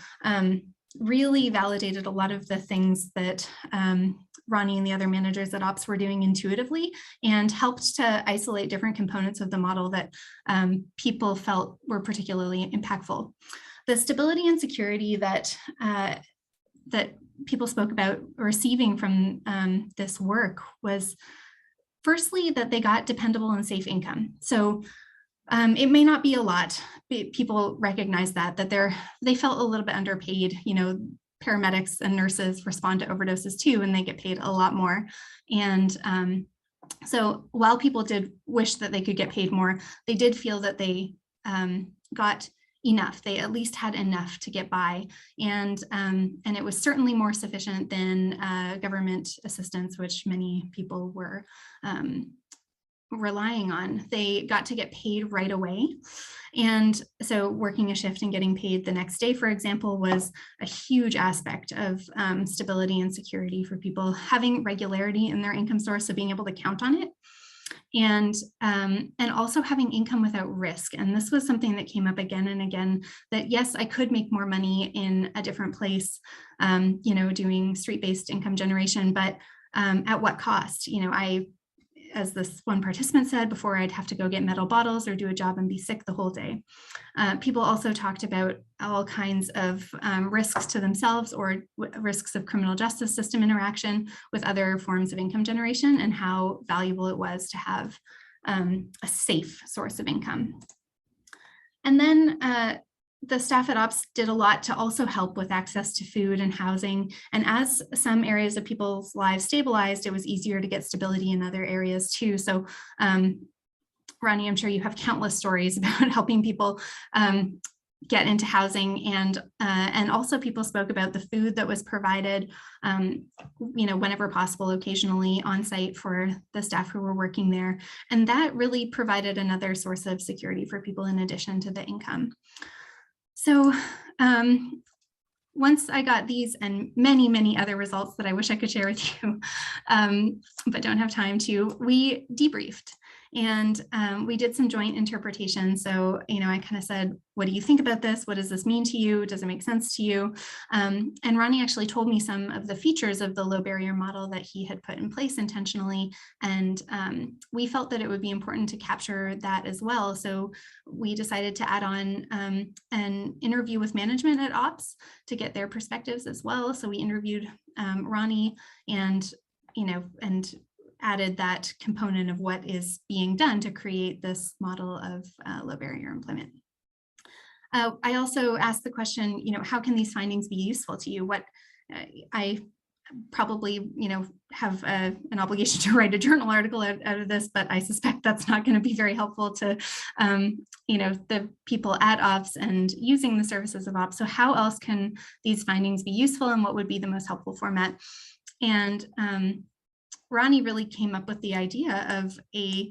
really validated a lot of the things that Ronnie and the other managers at Ops were doing intuitively, and helped to isolate different components of the model that people felt were particularly impactful. The stability and security that people spoke about receiving from this work was, firstly, that they got dependable and safe income. So it may not be a lot. People recognize that they felt a little bit underpaid. You know, paramedics and nurses respond to overdoses too, and they get paid a lot more. And so while people did wish that they could get paid more, they did feel that they got enough. They at least had enough to get by. And it was certainly more sufficient than government assistance, which many people were relying on. They got to get paid right away. And so working a shift and getting paid the next day, for example, was a huge aspect of stability and security for people, having regularity in their income source, so being able to count on it. And also having income without risk. And this was something that came up again and again, that yes, I could make more money in a different place, you know, doing street-based income generation, but at what cost? You know, as this one participant said before, I'd have to go get metal bottles or do a job and be sick the whole day. People also talked about all kinds of risks to themselves or risks of criminal justice system interaction with other forms of income generation, and how valuable it was to have a safe source of income. And then the staff at Ops did a lot to also help with access to food and housing. And as some areas of people's lives stabilized, it was easier to get stability in other areas too. So Ronnie, I'm sure you have countless stories about helping people get into housing, and also people spoke about the food that was provided, you know, whenever possible, occasionally on site for the staff who were working there. And that really provided another source of security for people in addition to the income. So once I got these and many, many other results that I wish I could share with you, but don't have time to, we debriefed. And we did some joint interpretation. So, you know, I kind of said, what do you think about this? What does this mean to you? Does it make sense to you? And Ronnie actually told me some of the features of the low barrier model that he had put in place intentionally. And we felt that it would be important to capture that as well. So we decided to add on an interview with management at Ops to get their perspectives as well. So we interviewed Ronnie and, you know, and added that component of what is being done to create this model of low barrier employment. I also asked the question, you know, how can these findings be useful to you? What I probably, you know, have an obligation to write a journal article out of this, but I suspect that's not going to be very helpful to, you know, the people at Ops and using the services of Ops. So how else can these findings be useful, and what would be the most helpful format? And Ronnie really came up with the idea of a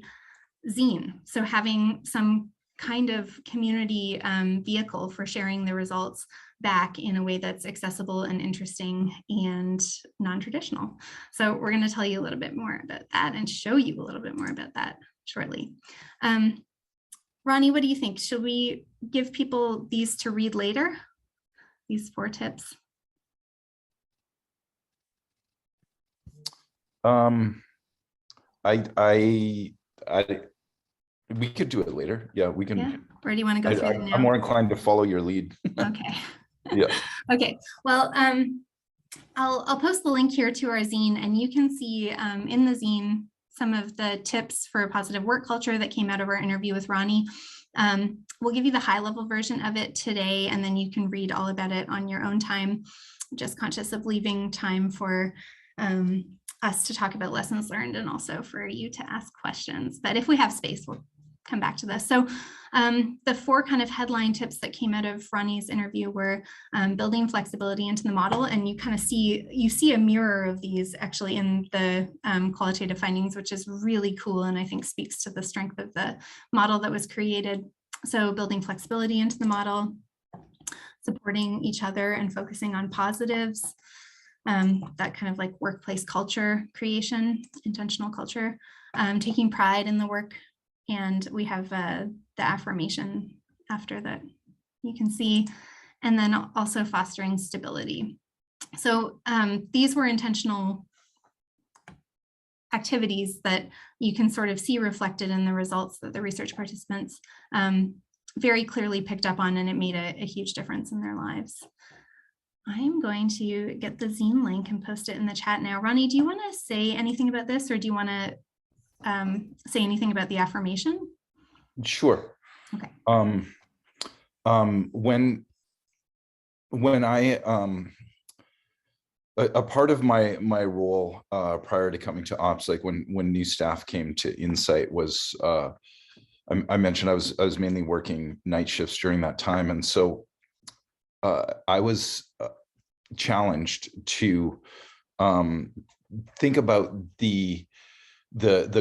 zine. So having some kind of community vehicle for sharing the results back in a way that's accessible and interesting and non-traditional. So we're going to tell you a little bit more about that and show you a little bit more about that shortly. Ronnie, what do you think? Should we give people these to read later? these 4 tips? We could do it later. Yeah, we can. Yeah. Or do you want to go through them now? I'm more inclined to follow your lead. Okay. Yeah. Okay. Well, I'll post the link here to our zine, and you can see in the zine some of the tips for a positive work culture that came out of our interview with Ronnie. We'll give you the high-level version of it today, and then you can read all about it on your own time. Just conscious of leaving time for us to talk about lessons learned and also for you to ask questions. But if we have space, we'll come back to this. So the 4 kind of headline tips that came out of Ronnie's interview were building flexibility into the model. And you kind of see a mirror of these actually in the qualitative findings, which is really cool. And I think speaks to the strength of the model that was created. So building flexibility into the model, supporting each other and focusing on positives, that kind of like workplace culture creation, intentional culture, taking pride in the work. And we have the affirmation after that you can see, and then also fostering stability. So these were intentional activities that you can sort of see reflected in the results that the research participants very clearly picked up on, and it made a huge difference in their lives. I'm going to get the zine link and post it in the chat now. Ronnie, do you want to say anything about this, or do you want to say anything about the affirmation? Sure. Okay. When I a part of my role prior to coming to ops, like when new staff came to Insight, was I mentioned I was mainly working night shifts during that time, and so I was challenged to think about the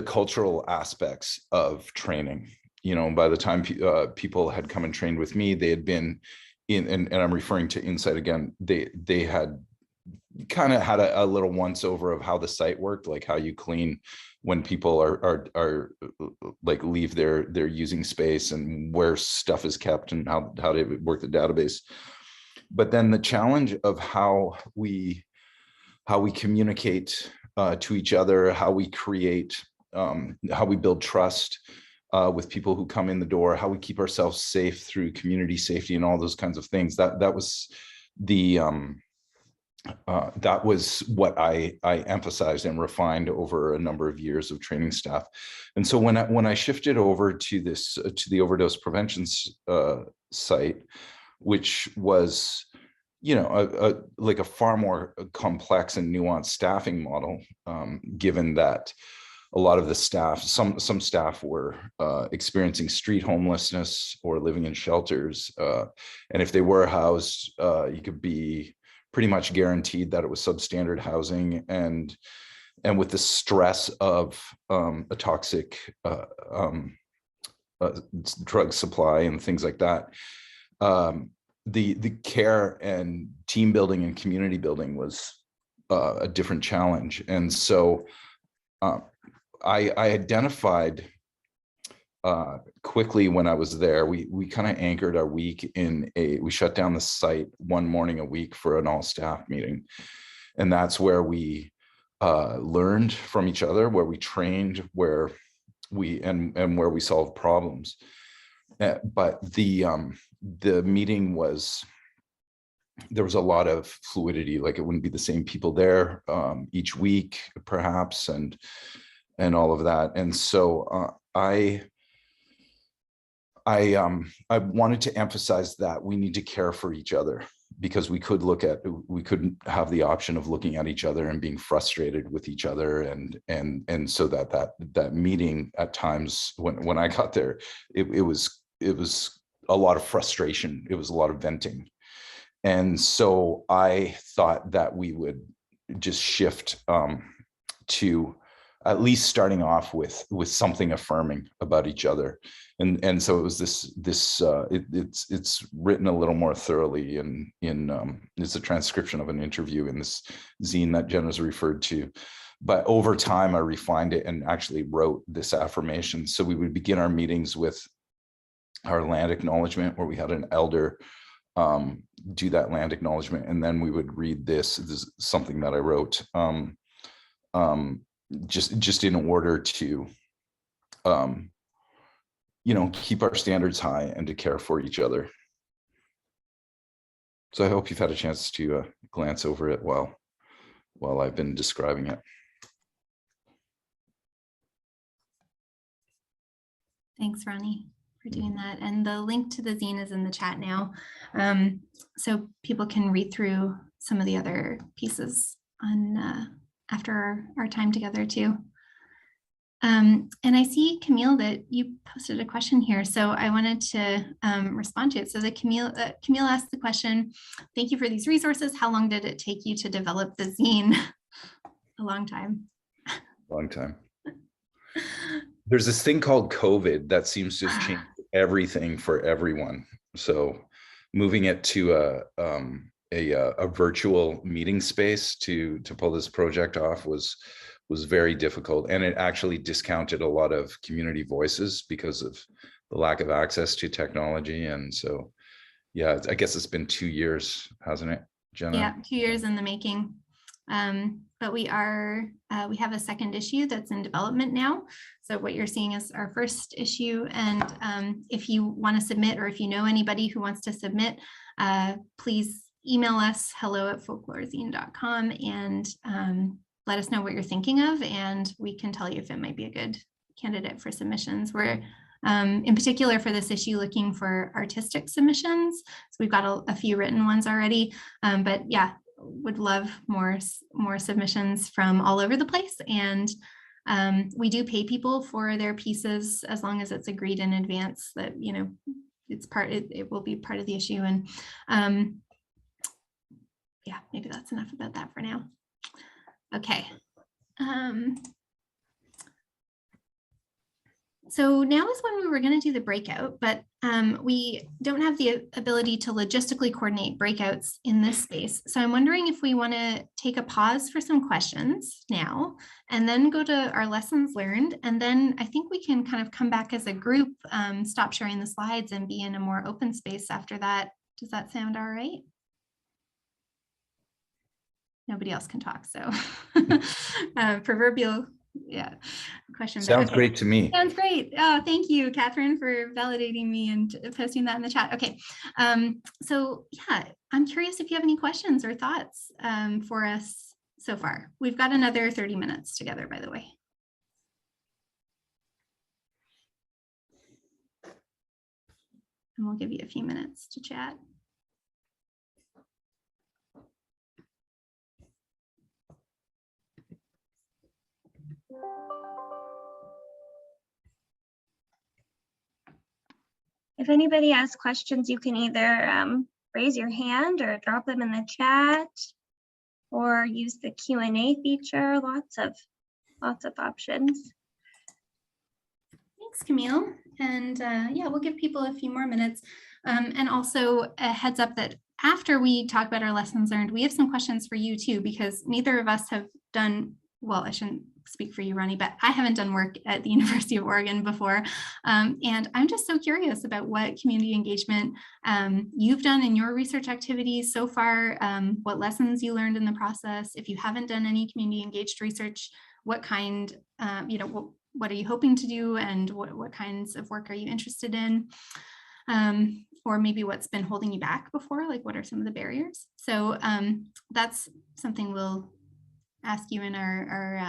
cultural aspects of training. You know, by the time people had come and trained with me, they had been in, and I'm referring to Insight again, they had kind of had a little once over of how the site worked, like how you clean when people are like leave their using space, and where stuff is kept, and how to work the database. But then the challenge of how we communicate to each other, how we create, how we build trust with people who come in the door, how we keep ourselves safe through community safety and all those kinds of things. That was the that was what I emphasized and refined over a number of years of training staff. And so when I shifted over to this to the overdose prevention site, which was, you know, like a far more complex and nuanced staffing model, given that a lot of the staff, some staff were experiencing street homelessness or living in shelters, and if they were housed, you could be pretty much guaranteed that it was substandard housing, and with the stress of a toxic drug supply and things like that, the care and team building and community building was a different challenge. And so I identified quickly when I was there, we kind of anchored our week in we shut down the site one morning a week for an all staff meeting. And that's where we learned from each other, where we trained, where we where we solved problems. But the meeting was, there was a lot of fluidity, like it wouldn't be the same people there each week, perhaps, and all of that. And so I wanted to emphasize that we need to care for each other, because we couldn't have the option of looking at each other and being frustrated with each other. And so that meeting at times when I got there, it was a lot of frustration. It was a lot of venting. And so I thought that we would just shift to at least starting off with something affirming about each other. And so it was it's written a little more thoroughly in it's a transcription of an interview in this zine that Jenna's referred to. But over time, I refined it and actually wrote this affirmation. So we would begin our meetings with our land acknowledgement, where we had an elder do that land acknowledgement, and then we would read this. This is something that I wrote, just in order to, keep our standards high and to care for each other. So I hope you've had a chance to glance over it while I've been describing it. Thanks, Ronnie, for doing that. And the link to the zine is in the chat now, so people can read through some of the other pieces on after our time together too. And I see, Camille, that you posted a question here, so I wanted to respond to it. So Camille asked the question, thank you for these resources. How long did it take you to develop the zine? A long time. Long time. There's this thing called COVID that seems to have changed everything for everyone. So moving it to a virtual meeting space to pull this project off was very difficult, and it actually discounted a lot of community voices because of the lack of access to technology. And so, yeah, I guess it's been 2 years, hasn't it, Jenna? Yeah, 2 years in the making. But we have a second issue that's in development now. So what you're seeing is our first issue. And if you want to submit, or if you know anybody who wants to submit, please email us hello@folklorezine.com and let us know what you're thinking of, and we can tell you if it might be a good candidate for submissions. We're in particular for this issue looking for artistic submissions. So we've got a few written ones already, but yeah, would love more submissions from all over the place. And we do pay people for their pieces as long as it's agreed in advance that, it will be part of the issue. And yeah, maybe that's enough about that for now. Okay. So now is when we were going to do the breakout, but we don't have the ability to logistically coordinate breakouts in this space. So I'm wondering if we want to take a pause for some questions now, and then go to our lessons learned. And then I think we can kind of come back as a group, stop sharing the slides, and be in a more open space after that. Does that sound all right? Nobody else can talk, so proverbial, yeah, question. Sounds great to me. Sounds great. Oh, thank you, Catherine, for validating me and posting that in the chat. Okay, so yeah, I'm curious if you have any questions or thoughts for us so far. We've got another 30 minutes together, by the way. And we'll give you a few minutes to chat. If anybody has questions, you can either raise your hand or drop them in the chat, or use the Q&A feature. Lots of options. Thanks, Camille. And yeah, we'll give people a few more minutes. And also a heads up that after we talk about our lessons learned, we have some questions for you too, because neither of us have done, well, I shouldn't speak for you, Ronnie, but I haven't done work at the University of Oregon before. And I'm just so curious about what community engagement you've done in your research activities so far, what lessons you learned in the process. If you haven't done any community engaged research, what kind, what are you hoping to do, and what kinds of work are you interested in? Or maybe what's been holding you back before, like what are some of the barriers? So that's something we'll ask you in our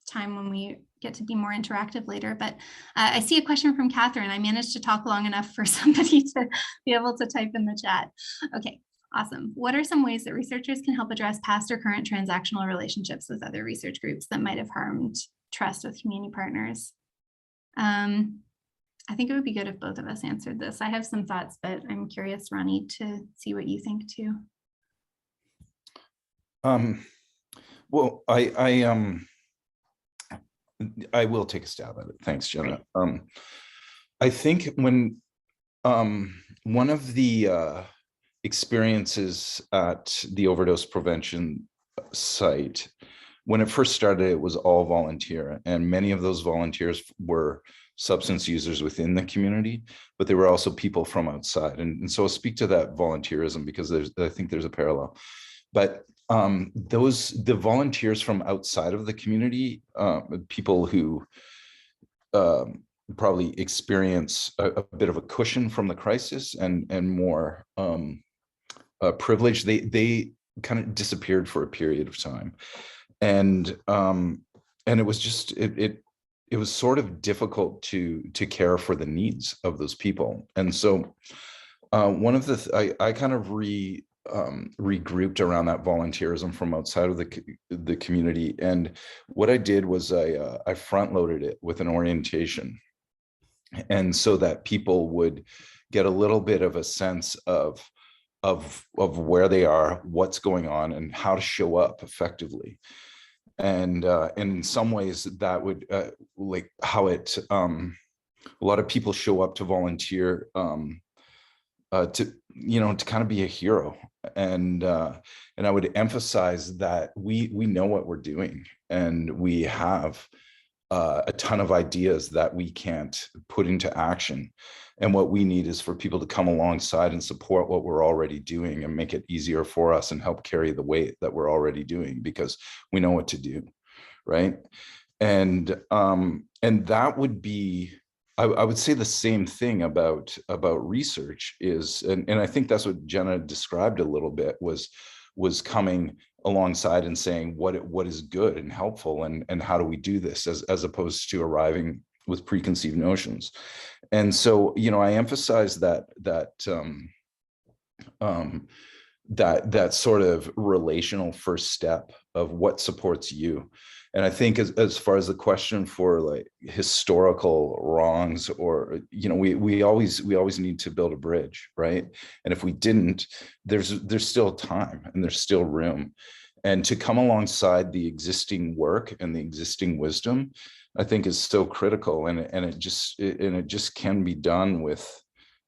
time when we get to be more interactive later. But I see a question from Catherine. I managed to talk long enough for somebody to be able to type in the chat. Okay, awesome. What are some ways that researchers can help address past or current transactional relationships with other research groups that might have harmed trust with community partners? I think it would be good if both of us answered this. I have some thoughts, but I'm curious, Ronnie, to see what you think too. Well, I will take a stab at it. Thanks, Jenna. I think when one of the experiences at the overdose prevention site, when it first started, it was all volunteer, and many of those volunteers were substance users within the community, but they were also people from outside. And so I'll speak to that volunteerism because I think there's a parallel. But the volunteers from outside of the community, people who probably experience a bit of a cushion from the crisis and more privilege, they kind of disappeared for a period of time. And it was just it was sort of difficult to care for the needs of those people. And so one of the I kind of regrouped around that volunteerism from outside of the community. And what I did was I front loaded it with an orientation, and so that people would get a little bit of a sense of where they are, what's going on, and how to show up effectively. And in some ways that would like how it a lot of people show up to volunteer to kind of be a hero. And I would emphasize that we know what we're doing, and we have a ton of ideas that we can't put into action. And what we need is for people to come alongside and support what we're already doing and make it easier for us and help carry the weight that we're already doing, because we know what to do, right? And that would be, I would say the same thing about research is, and I think that's what Jenna described a little bit, was coming alongside and saying what is good and helpful, and how do we do this, as opposed to arriving with preconceived notions. And so, I emphasize that sort of relational first step of what supports you. And I think as far as the question for like historical wrongs, or we always need to build a bridge, right? And if we didn't, there's still time and there's still room. And to come alongside the existing work and the existing wisdom, I think is so critical. And it just can be done with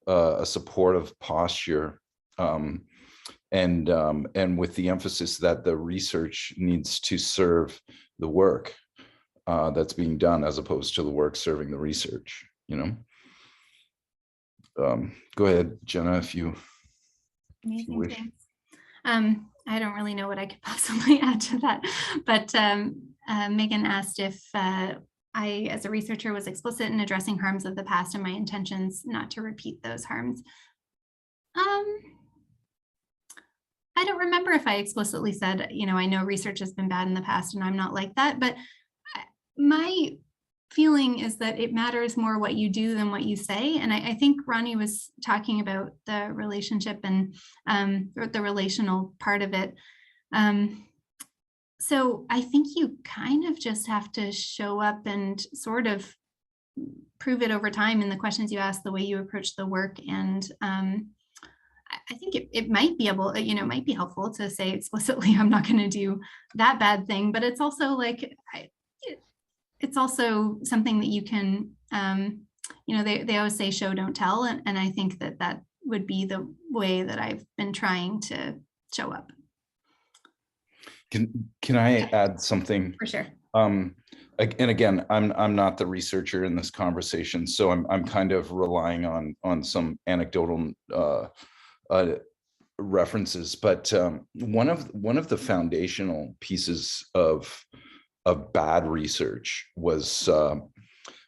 a supportive posture, and with the emphasis that the research needs to serve the work that's being done, as opposed to the work serving the research. Go ahead, Jenna, if you wish. I don't really know what I could possibly add to that, but Megan asked if I, as a researcher, was explicit in addressing harms of the past and my intentions not to repeat those harms. I don't remember if I explicitly said, I know research has been bad in the past and I'm not like that, but my feeling is that it matters more what you do than what you say. And I think Ronnie was talking about the relationship and the relational part of it. So I think you kind of just have to show up and sort of prove it over time in the questions you ask, the way you approach the work. And I think it might be able, it might be helpful to say explicitly, I'm not going to do that bad thing, but it's also like, it's also something that you can, they always say show, don't tell. And I think that would be the way that I've been trying to show up. Can I add something? For sure. And again, I'm not the researcher in this conversation, so I'm kind of relying on some anecdotal references. But one of the foundational pieces of bad research was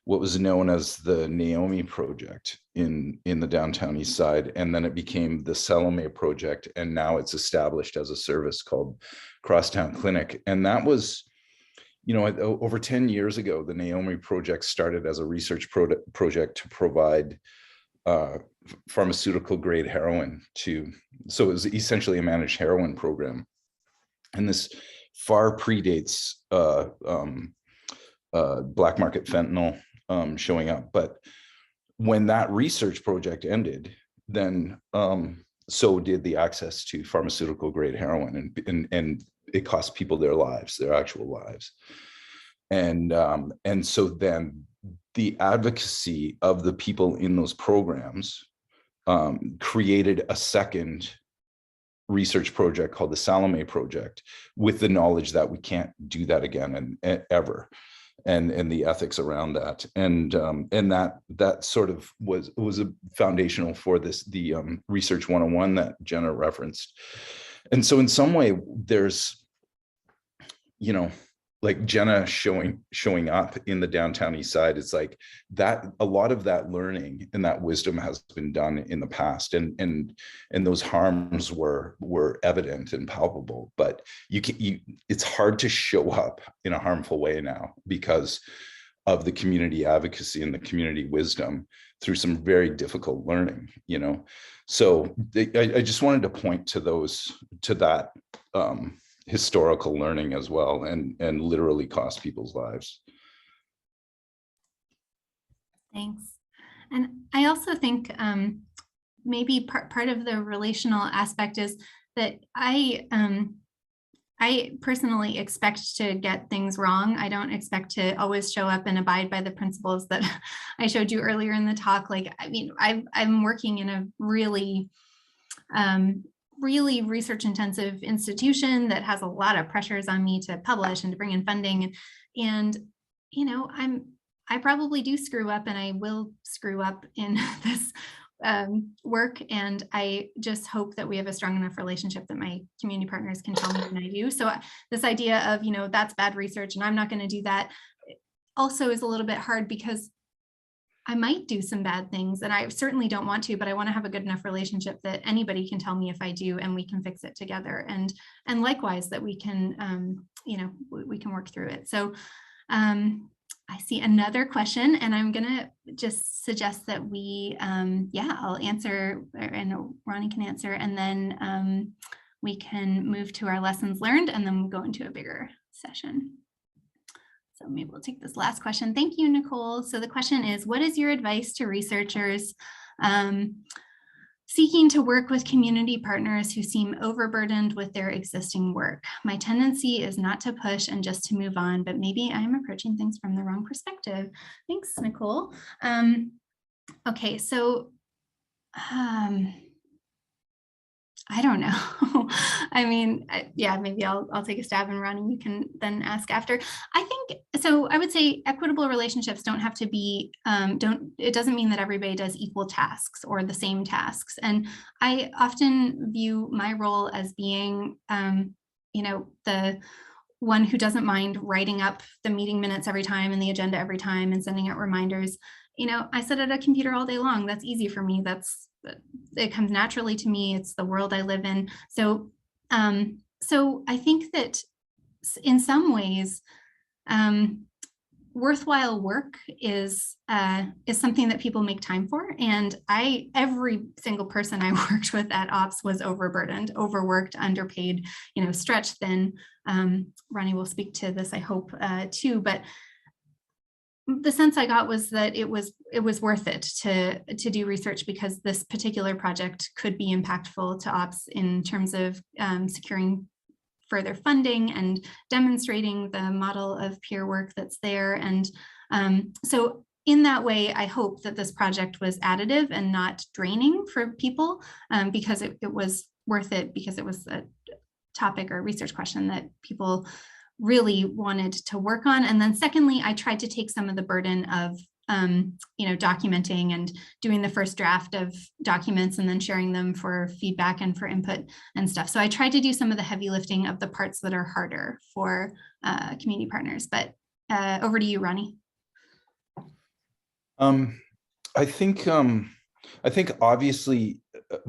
what was known as the Naomi Project in the downtown East Side, and then it became the Salome Project, and now it's established as a service called Crosstown Clinic. And that was, over 10 years ago, the Naomi Project started as a research project to provide pharmaceutical grade heroin so it was essentially a managed heroin program. And this far predates black market fentanyl showing up. But when that research project ended, then so did the access to pharmaceutical grade heroin, and it cost people their lives, their actual lives. And so then the advocacy of the people in those programs created a second research project called the Salome Project, with the knowledge that we can't do that again and ever. and the ethics around that. And that sort of was a foundational for the Research 101 that Jenna referenced. And so in some way there's, you know, like Jenna showing up in the downtown east side, it's like that a lot of that learning and that wisdom has been done in the past, and those harms were evident and palpable, but it's hard to show up in a harmful way now because of the community advocacy and the community wisdom through some very difficult learning, you know. So I just wanted to point to that historical learning as well, and literally cost people's lives. Thanks. And I also think maybe part of the relational aspect is that I personally expect to get things wrong. I don't expect to always show up and abide by the principles that I showed you earlier in the talk. Like, I mean, I'm working in a really research intensive institution that has a lot of pressures on me to publish and to bring in funding. And, you know, I probably do screw up, and I will screw up in this work. And I just hope that we have a strong enough relationship that my community partners can tell me when I do. So this idea of, you know, that's bad research and I'm not going to do that also is a little bit hard, because I might do some bad things and I certainly don't want to, but I want to have a good enough relationship that anybody can tell me if I do, and we can fix it together. And likewise that we can, you know, we can work through it. So I see another question, and I'm gonna just suggest that we, I'll answer, and Ronnie can answer, and then we can move to our lessons learned, and then we'll go into a bigger session. So maybe we'll take this last question. Thank you, Nicole. So the question is, what is your advice to researchers seeking to work with community partners who seem overburdened with their existing work? My tendency is not to push and just to move on, but maybe I'm approaching things from the wrong perspective. Thanks, Nicole. Okay, so I don't know. I mean, yeah, maybe I'll take a stab, and Ronnie, you can then ask after. I think, so I would say equitable relationships don't have to be, it doesn't mean that everybody does equal tasks or the same tasks. And I often view my role as being, you know, the one who doesn't mind writing up the meeting minutes every time and the agenda every time and sending out reminders. You know, I sit at a computer all day long. That's easy for me. It comes naturally to me. It's the world I live in. So, so I think that in some ways, worthwhile work is something that people make time for. And every single person I worked with at Ops was overburdened, overworked, underpaid, you know, stretched thin. Ronnie will speak to this, I hope, too. But the sense I got was that it was worth it to do research, because this particular project could be impactful to Ops in terms of securing further funding and demonstrating the model of peer work that's there. And so in that way, I hope that this project was additive and not draining for people, because it was worth it, because it was a topic or research question that people really wanted to work on. And then secondly, I tried to take some of the burden of you know, documenting and doing the first draft of documents and then sharing them for feedback and for input and stuff. So I tried to do some of the heavy lifting of the parts that are harder for community partners. But over to you, Ronnie. I think obviously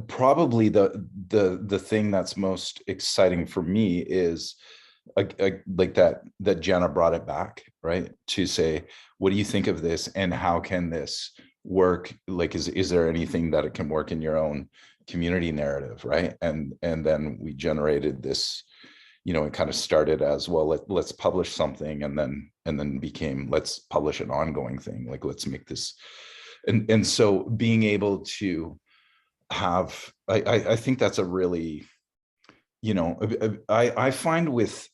probably the thing that's most exciting for me is like that Jenna brought it back, right? To say, what do you think of this, and how can this work? Like, is there anything that it can work in your own community narrative, right? And then we generated this, you know, it kind of started as, well, let's publish something, and then became, let's publish an ongoing thing. Like, let's make this, and so being able to have, I think that's a really, you know, I find with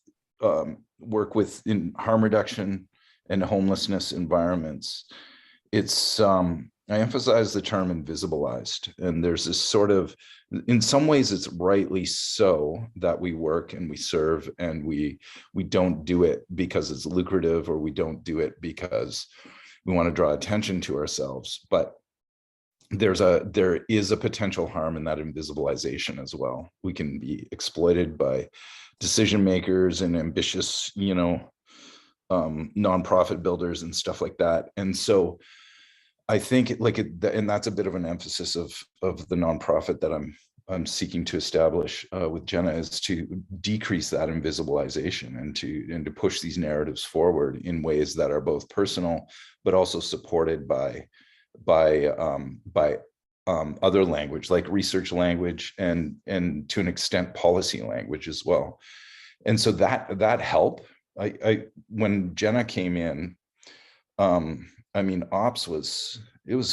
work in harm reduction and homelessness environments, it's I emphasize the term invisibilized, and there's this sort of, in some ways it's rightly so, that we work and we serve and we don't do it because it's lucrative, or we don't do it because we want to draw attention to ourselves. But there is a potential harm in that invisibilization as well. We can be exploited by decision makers and ambitious, nonprofit builders and stuff like that. And so I think and that's a bit of an emphasis of the nonprofit that I'm seeking to establish with Jenna, is to decrease that invisibilization and to push these narratives forward in ways that are both personal but also supported by other language, like research language, and to an extent policy language as well. And so that help. When Jenna came in, ops was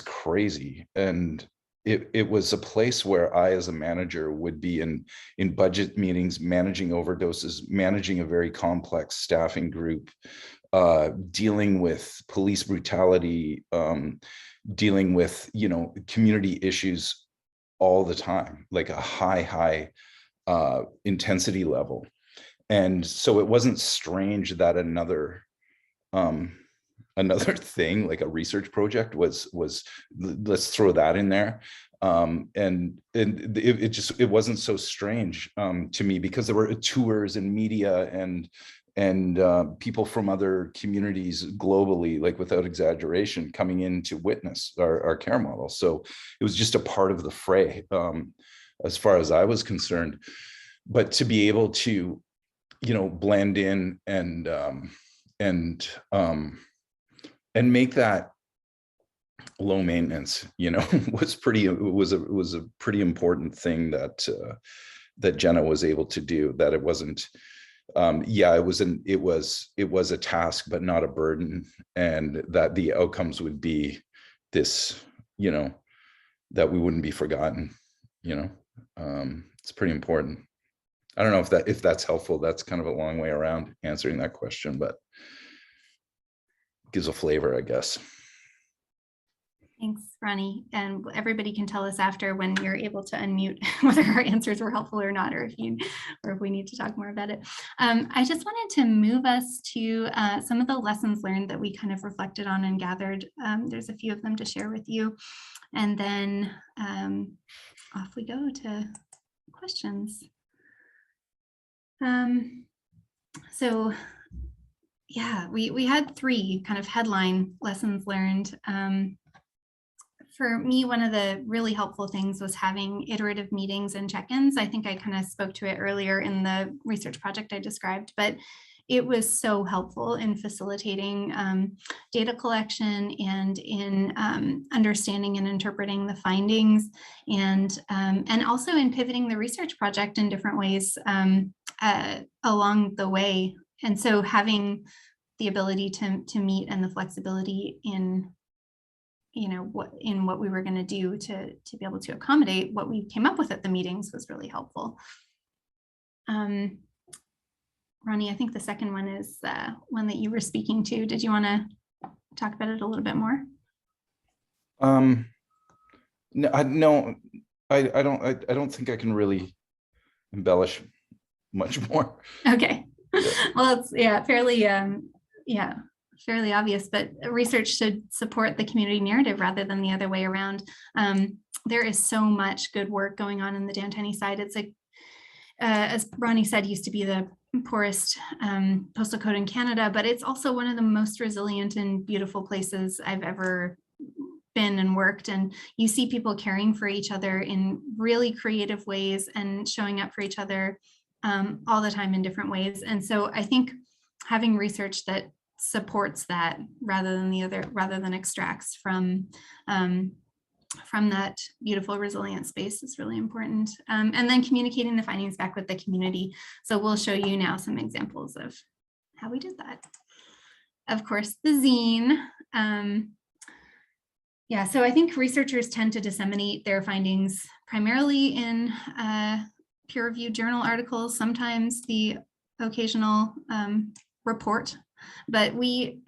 crazy, and it was a place where I, as a manager, would be in budget meetings, managing overdoses, managing a very complex staffing group, dealing with police brutality, dealing with community issues all the time, like a high intensity level. And so it wasn't strange that another thing, like a research project, was let's throw that in there. And it wasn't so strange to me, because there were tours and media and people from other communities globally, like without exaggeration, coming in to witness our care model. So it was just a part of the fray, as far as I was concerned. But to be able to blend in and make that low maintenance, was a pretty important thing that Jenna was able to do. That it wasn't, it was a task, but not a burden, and that the outcomes would be this, that we wouldn't be forgotten. It's pretty important. I don't know if that's helpful. That's kind of a long way around answering that question, but gives a flavor, I guess. Thanks, Ronnie. And everybody can tell us after, when you're able to unmute, whether our answers were helpful or not, or if we need to talk more about it. I just wanted to move us to some of the lessons learned that we kind of reflected on and gathered. There's a few of them to share with you. And then off we go to questions. So yeah, we had 3 kind of headline lessons learned. For me, one of the really helpful things was having iterative meetings and check-ins. I think I kind of spoke to it earlier in the research project I described, but it was so helpful in facilitating data collection and in understanding and interpreting the findings, and also in pivoting the research project in different ways along the way. And so having the ability to meet and the flexibility in what we were going to do to be able to accommodate what we came up with at the meetings was really helpful. Ronnie, I think the second one is one that you were speaking to. Did you want to talk about it a little bit more? No, I don't think I can really embellish much more. Okay. Well, it's fairly obvious, but research should support the community narrative rather than the other way around. There is so much good work going on in the Dan-Tenney side. It's like, as Ronnie said, used to be the poorest postal code in Canada, but it's also one of the most resilient and beautiful places I've ever been and worked. And you see people caring for each other in really creative ways and showing up for each other all the time in different ways. And so I think having research that supports that rather than extracts from that beautiful resilient space is really important. And then communicating the findings back with the community. So we'll show you now some examples of how we did that. Of course, the zine. So I think researchers tend to disseminate their findings primarily in peer-reviewed journal articles, sometimes the occasional report But we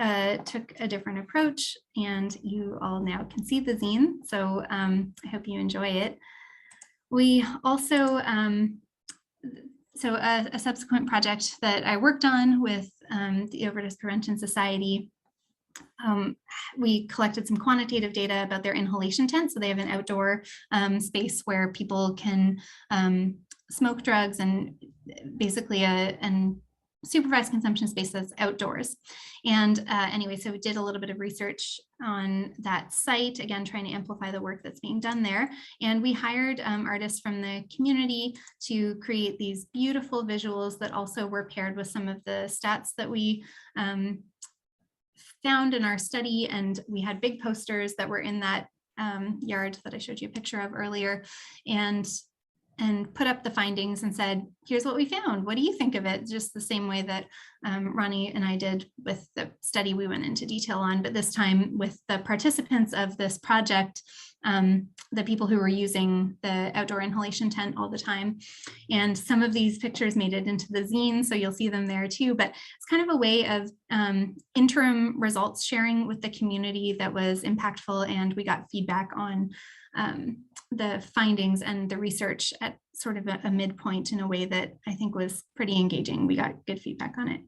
took a different approach, and you all now can see the zine. So I hope you enjoy it. We also, so a subsequent project that I worked on with the Overdose Prevention Society, we collected some quantitative data about their inhalation tent. So they have an outdoor space where people can smoke drugs, and basically an supervised consumption space that's outdoors. And anyway, so we did a little bit of research on that site, again, trying to amplify the work that's being done there. And we hired artists from the community to create these beautiful visuals that also were paired with some of the stats that we found in our study. And we had big posters that were in that yard that I showed you a picture of earlier, and put up the findings and said, here's what we found. What do you think of it? Just the same way that Ronnie and I did with the study we went into detail on, but this time with the participants of this project, the people who were using the outdoor inhalation tent all the time. And some of these pictures made it into the zine, so you'll see them there too, but it's kind of a way of interim results sharing with the community that was impactful, and we got feedback on the findings and the research at sort of a midpoint in a way that I think was pretty engaging. We got good feedback on it.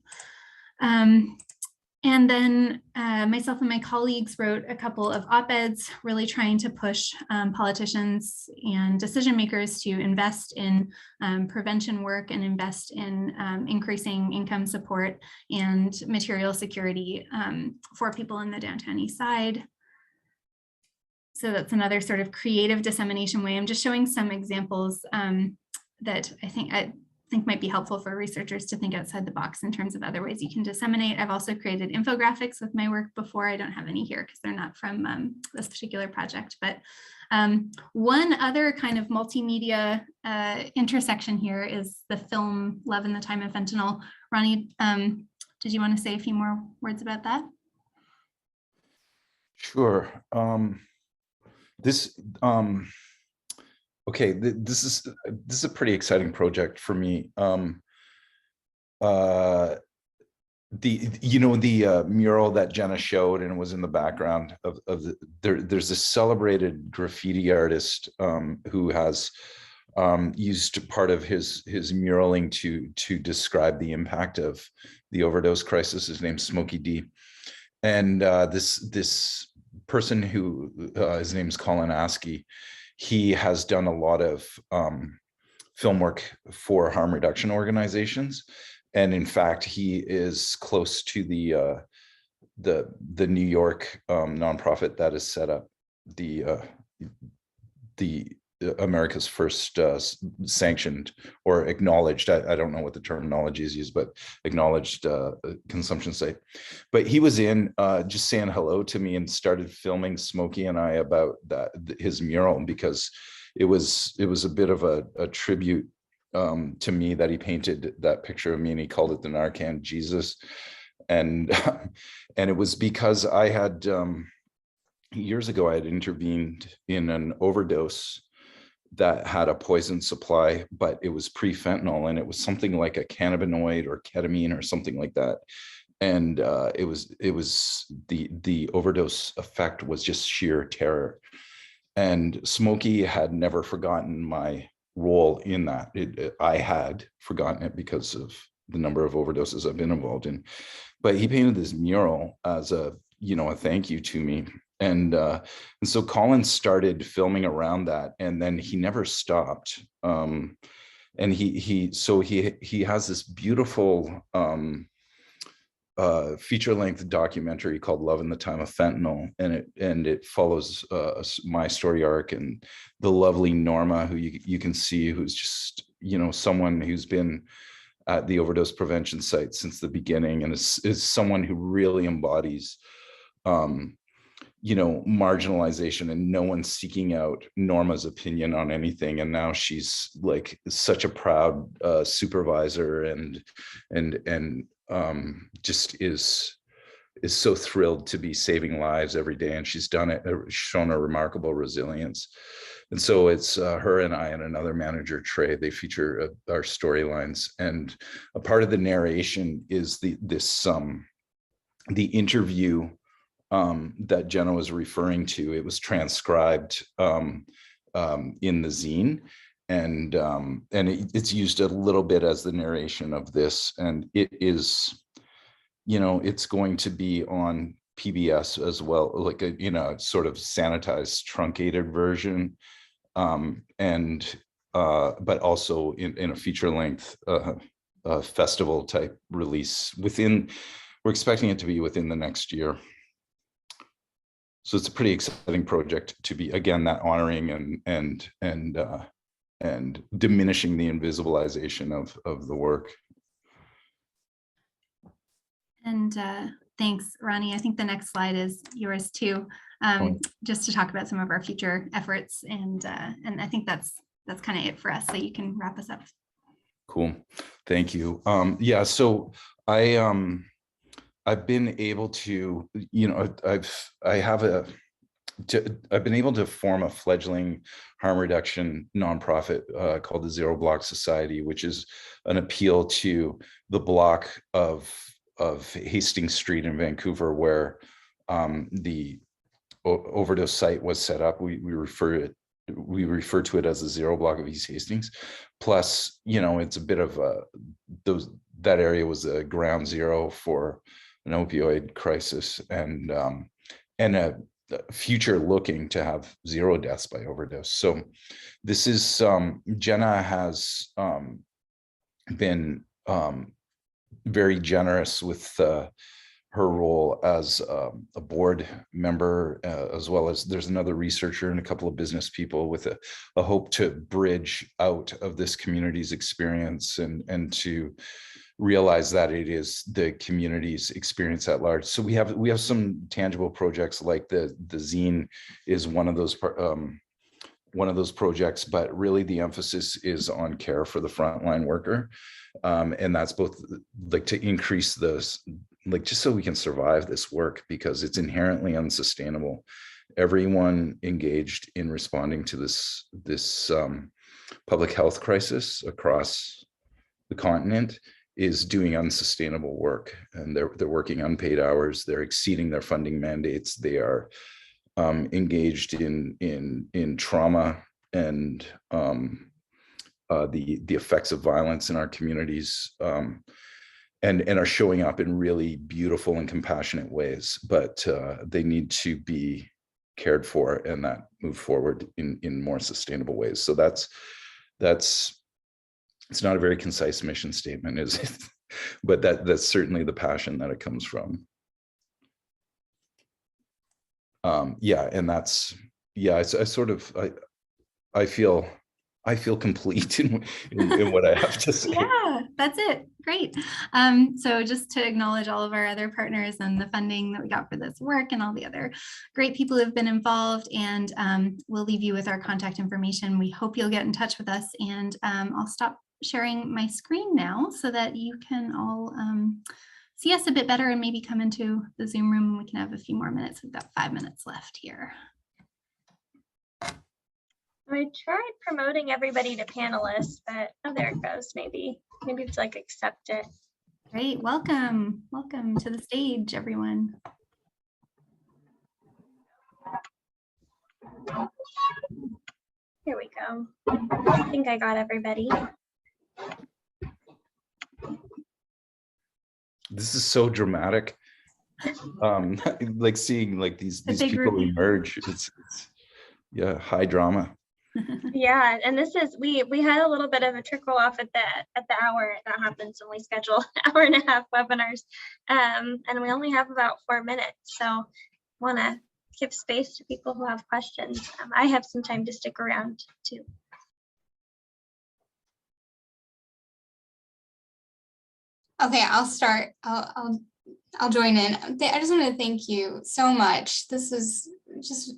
And then myself and my colleagues wrote a couple of op-eds really trying to push politicians and decision makers to invest in prevention work and invest in increasing income support and material security for people in the downtown east side. So that's another sort of creative dissemination way. I'm just showing some examples that I think might be helpful for researchers to think outside the box in terms of other ways you can disseminate. I've also created infographics with my work before. I don't have any here because they're not from this particular project. But one other kind of multimedia intersection here is the film Love in the Time of Fentanyl. Ronnie, did you want to say a few more words about that? Sure. Okay, this is a pretty exciting project for me. The mural that Jenna showed, and it was in the background of there's a celebrated graffiti artist who has used part of his muraling to describe the impact of the overdose crisis. His name's Smokey D, and this person who his name's Colin Askey. He has done a lot of film work for harm reduction organizations, and in fact, he is close to the New York nonprofit that has set up the America's first sanctioned or acknowledged, I don't know what the terminology is used, but acknowledged consumption site. But he was in just saying hello to me and started filming Smokey and I about his mural, because it was a bit of a tribute to me that he painted that picture of me, and he called it the Narcan Jesus. And it was because I had years ago, I had intervened in an overdose that had a poison supply, but it was pre-fentanyl, and it was something like a cannabinoid or ketamine or something like that. And it was the overdose effect was just sheer terror. And Smokey had never forgotten my role in that. I had forgotten it because of the number of overdoses I've been involved in. But he painted this mural as a thank you to me. And so Colin started filming around that, and then he never stopped. And he has this beautiful feature-length documentary called Love in the Time of Fentanyl, and it follows my story arc and the lovely Norma, who you can see, who's just someone who's been at the overdose prevention site since the beginning, and is someone who really embodies marginalization, and no one's seeking out Norma's opinion on anything. And now she's like such a proud supervisor, and just is so thrilled to be saving lives every day. And she's done it, shown a remarkable resilience. And so it's her and I and another manager, Trey. They feature our storylines, and a part of the narration is this the interview that Jenna was referring to, it was transcribed in the zine, and it's used a little bit as the narration of this, and it is, it's going to be on PBS as well, like a sort of sanitized, truncated version, and but also in a feature length festival type release we're expecting it to be within the next year. So it's a pretty exciting project to be, again, that honoring and diminishing the invisibilization of the work. And thanks, Ronnie. I think the next slide is yours too, just to talk about some of our future efforts. And I think that's kind of it for us. So you can wrap us up. Cool. Thank you. Yeah, so I've been able to, I've been able to form a fledgling harm reduction nonprofit called the Zero Block Society, which is an appeal to the block of Hastings Street in Vancouver, where the overdose site was set up. We refer to it as the Zero Block of East Hastings. Plus, it's a bit of that area was a ground zero for an opioid crisis, and a future looking to have zero deaths by overdose. So this is Jenna has been very generous with her role as a board member, as well as there's another researcher and a couple of business people with a hope to bridge out of this community's experience and to realize that it is the community's experience at large. So we have some tangible projects, like the zine is one of those projects, but really the emphasis is on care for the frontline worker, and that's both like to increase this, like just so we can survive this work, because it's inherently unsustainable. Everyone engaged in responding to this public health crisis across the continent is doing unsustainable work, and they're working unpaid hours. They're exceeding their funding mandates. They are engaged in trauma and the effects of violence in our communities, and are showing up in really beautiful and compassionate ways. But they need to be cared for and that move forward in more sustainable ways. So that's it's not a very concise mission statement, is it? But that's certainly the passion that it comes from. Yeah, and that's, yeah, I feel complete in what I have to say. Yeah, that's it. Great. So just to acknowledge all of our other partners and the funding that we got for this work and all the other great people who have been involved, and we'll leave you with our contact information. We hope you'll get in touch with us, and I'll stop sharing my screen now so that you can all see us a bit better and maybe come into the Zoom room and we can have a few more minutes. We've got 5 minutes left here. I tried promoting everybody to panelists, but oh, there it goes. Maybe it's like accept it. Great, welcome to the stage, everyone. Here we go. I think I got everybody. This is so dramatic. Like seeing like these people emerge. It's yeah, high drama. Yeah, and this is we had a little bit of a trickle off at the hour. That happens when we schedule 1.5 hour webinars, and we only have about 4 minutes. So want to give space to people who have questions. I have some time to stick around too. Okay, I'll start. I'll join in. I just want to thank you so much. This is just,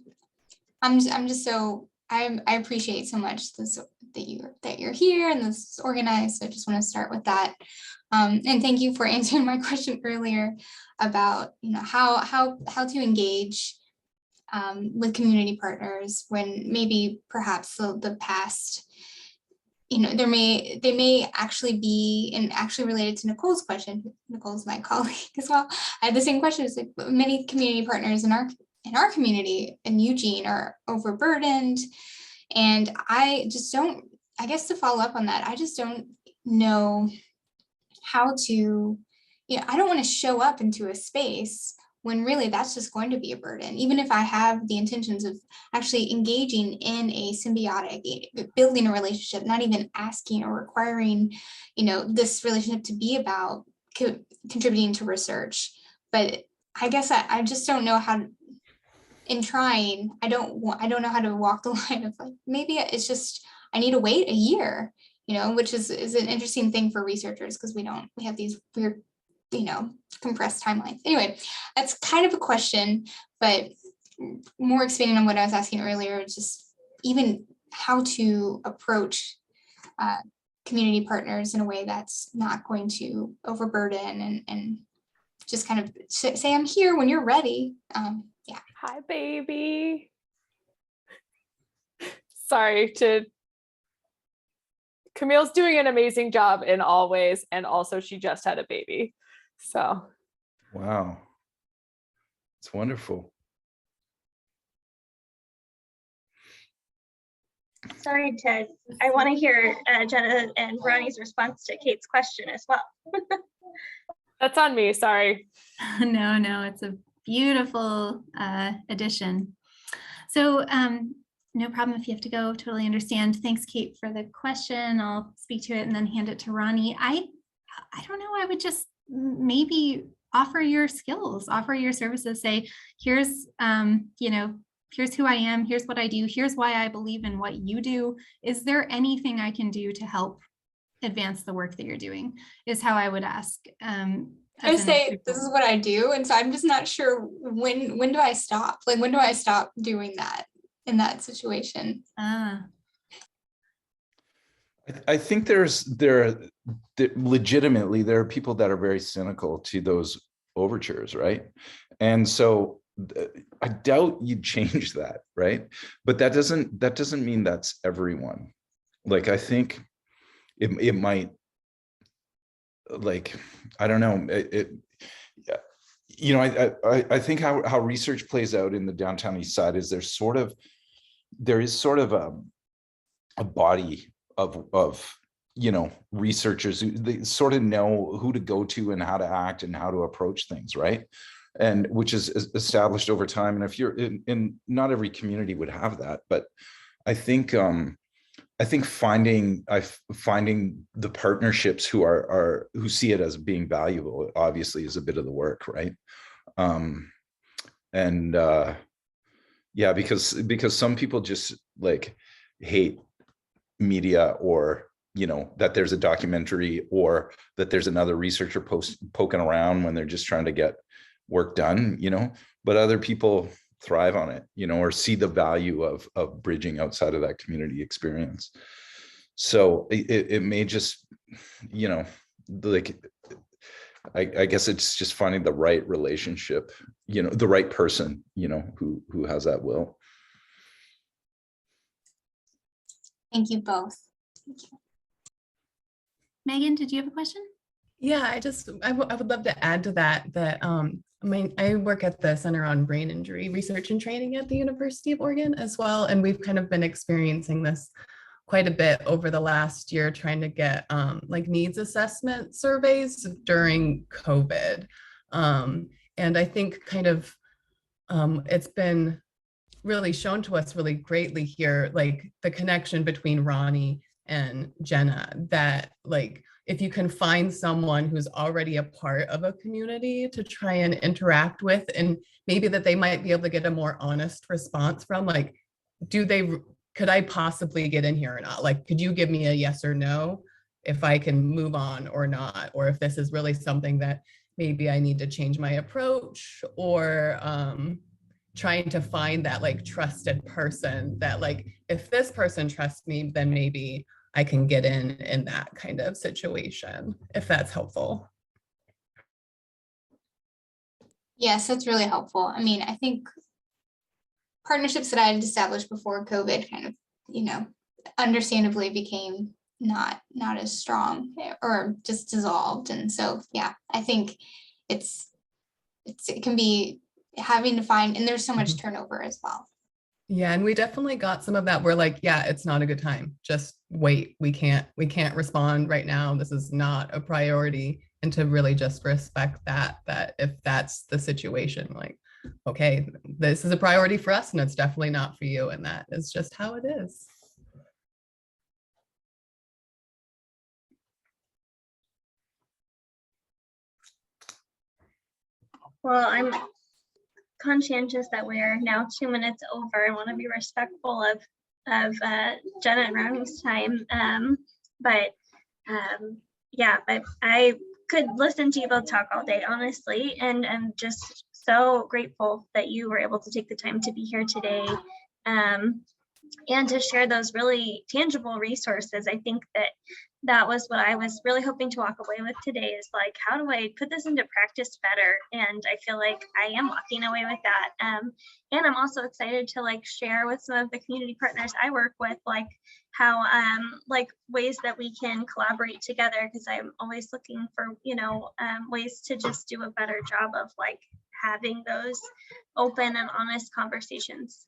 I'm just so, I appreciate so much this that you're here and this is organized. So I just want to start with that. And thank you for answering my question earlier about how to engage with community partners when maybe perhaps the past they may actually be, and actually related to Nicole's question, Nicole's my colleague as well. I had the same question. It's like many community partners in our community in Eugene are overburdened. And I just don't, I guess to follow up on that, I just don't know how to, I don't want to show up into a space when really that's just going to be a burden, even if I have the intentions of actually engaging in a symbiotic, building a relationship, not even asking or requiring, this relationship to be about contributing to research. But I guess I just don't know how, in trying, I don't know how to walk the line of like, maybe it's just, I need to wait a year, which is an interesting thing for researchers because we have these weird, compressed timelines. Anyway, that's kind of a question, but more expanding on what I was asking earlier, just even how to approach community partners in a way that's not going to overburden and just kind of say, I'm here when you're ready. Yeah. Hi, baby. Sorry Camille's doing an amazing job in all ways. And also she just had a baby. So. Wow. It's wonderful. Sorry, Ted. I want to hear Jenna and Ronnie's response to Kate's question as well. That's on me, sorry. No, it's a beautiful addition. So no problem if you have to go, totally understand. Thanks, Kate, for the question. I'll speak to it and then hand it to Ronnie. I don't know, I would just maybe offer your skills, offer your services, say, here's, here's who I am, here's what I do, here's why I believe in what you do. Is there anything I can do to help advance the work that you're doing, is how I would ask. I say, this is what I do. And so I'm just not sure when do I stop? Like, when do I stop doing that in that situation? I think legitimately, there are people that are very cynical to those overtures, right? And so I doubt you'd change that, right? But that doesn't mean that's everyone. Like, I think it might, like, I don't know, I think how research plays out in the downtown east side is there is sort of a body of researchers who they sort of know who to go to and how to act and how to approach things, right? And which is established over time. And if you're in not every community would have that, but I think finding the partnerships who see it as being valuable obviously is a bit of the work, right? Yeah, because some people just like hate media, or that there's a documentary, or that there's another researcher poking around when they're just trying to get work done, but other people thrive on it, or see the value of bridging outside of that community experience. So it may just, like, I guess it's just finding the right relationship, the right person, who has that will. Thank you both. Thank you. Megan, did you have a question? Yeah, I would love to add to that I work at the Center on Brain Injury Research and Training at the University of Oregon as well. And we've kind of been experiencing this quite a bit over the last year, trying to get like needs assessment surveys during COVID. And I think kind of it's been really shown to us really greatly here, like the connection between Ronnie and Jenna, that like, if you can find someone who's already a part of a community to try and interact with, and maybe that they might be able to get a more honest response from, like, could I possibly get in here or not? Like, could you give me a yes or no if I can move on or not? Or if this is really something that maybe I need to change my approach, or trying to find that like trusted person that, like, if this person trusts me, then maybe I can get in that kind of situation, if that's helpful. Yes, that's really helpful. I mean, I think partnerships that I had established before COVID kind of, understandably became not as strong or just dissolved. And so, yeah, I think it can be having to find, and there's so much turnover as well. Yeah, and we definitely got some of that. We're like, yeah, it's not a good time. Just wait. We can't respond right now. This is not a priority. And to really just respect that if that's the situation, like, okay, this is a priority for us and it's definitely not for you. And that is just how it is. Well, I'm conscientious that we are now 2 minutes over. I want to be respectful of Jenna and Ronnie's time. Yeah, I could listen to you both talk all day, honestly, and I'm just so grateful that you were able to take the time to be here today, and to share those really tangible resources. I think that was what I was really hoping to walk away with today, is like, how do I put this into practice better? And I feel like I am walking away with that. And I'm also excited to like share with some of the community partners I work with, like how like ways that we can collaborate together, because I'm always looking for, ways to just do a better job of like having those open and honest conversations.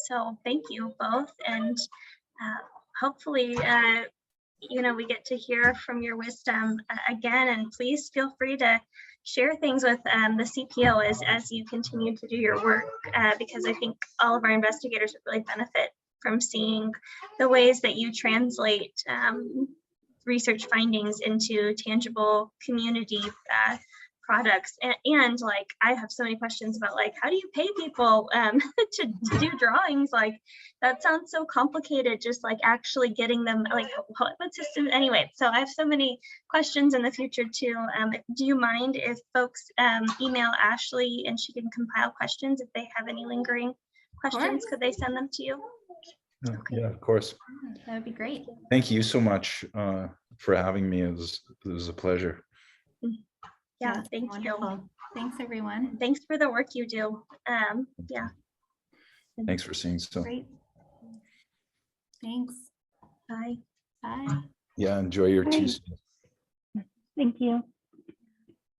So thank you both, and hopefully we get to hear from your wisdom again, and please feel free to share things with the CPO as you continue to do your work, because I think all of our investigators would really benefit from seeing the ways that you translate research findings into tangible community products. And like, I have so many questions about like, how do you pay people to do drawings? Like, that sounds so complicated, just like actually getting them, like what system anyway. So I have so many questions in the future too. Do you mind if folks email Ashley and she can compile questions if they have any lingering questions? Could they send them to you? Okay. Yeah, of course. That would be great. Thank you so much for having me. It was a pleasure. Yeah, thank wonderful. you. Thanks, everyone. Thanks for the work you do. Yeah. Thanks for seeing so. Great. Thanks. Bye. Bye. Yeah, enjoy your Tuesday. Thank you.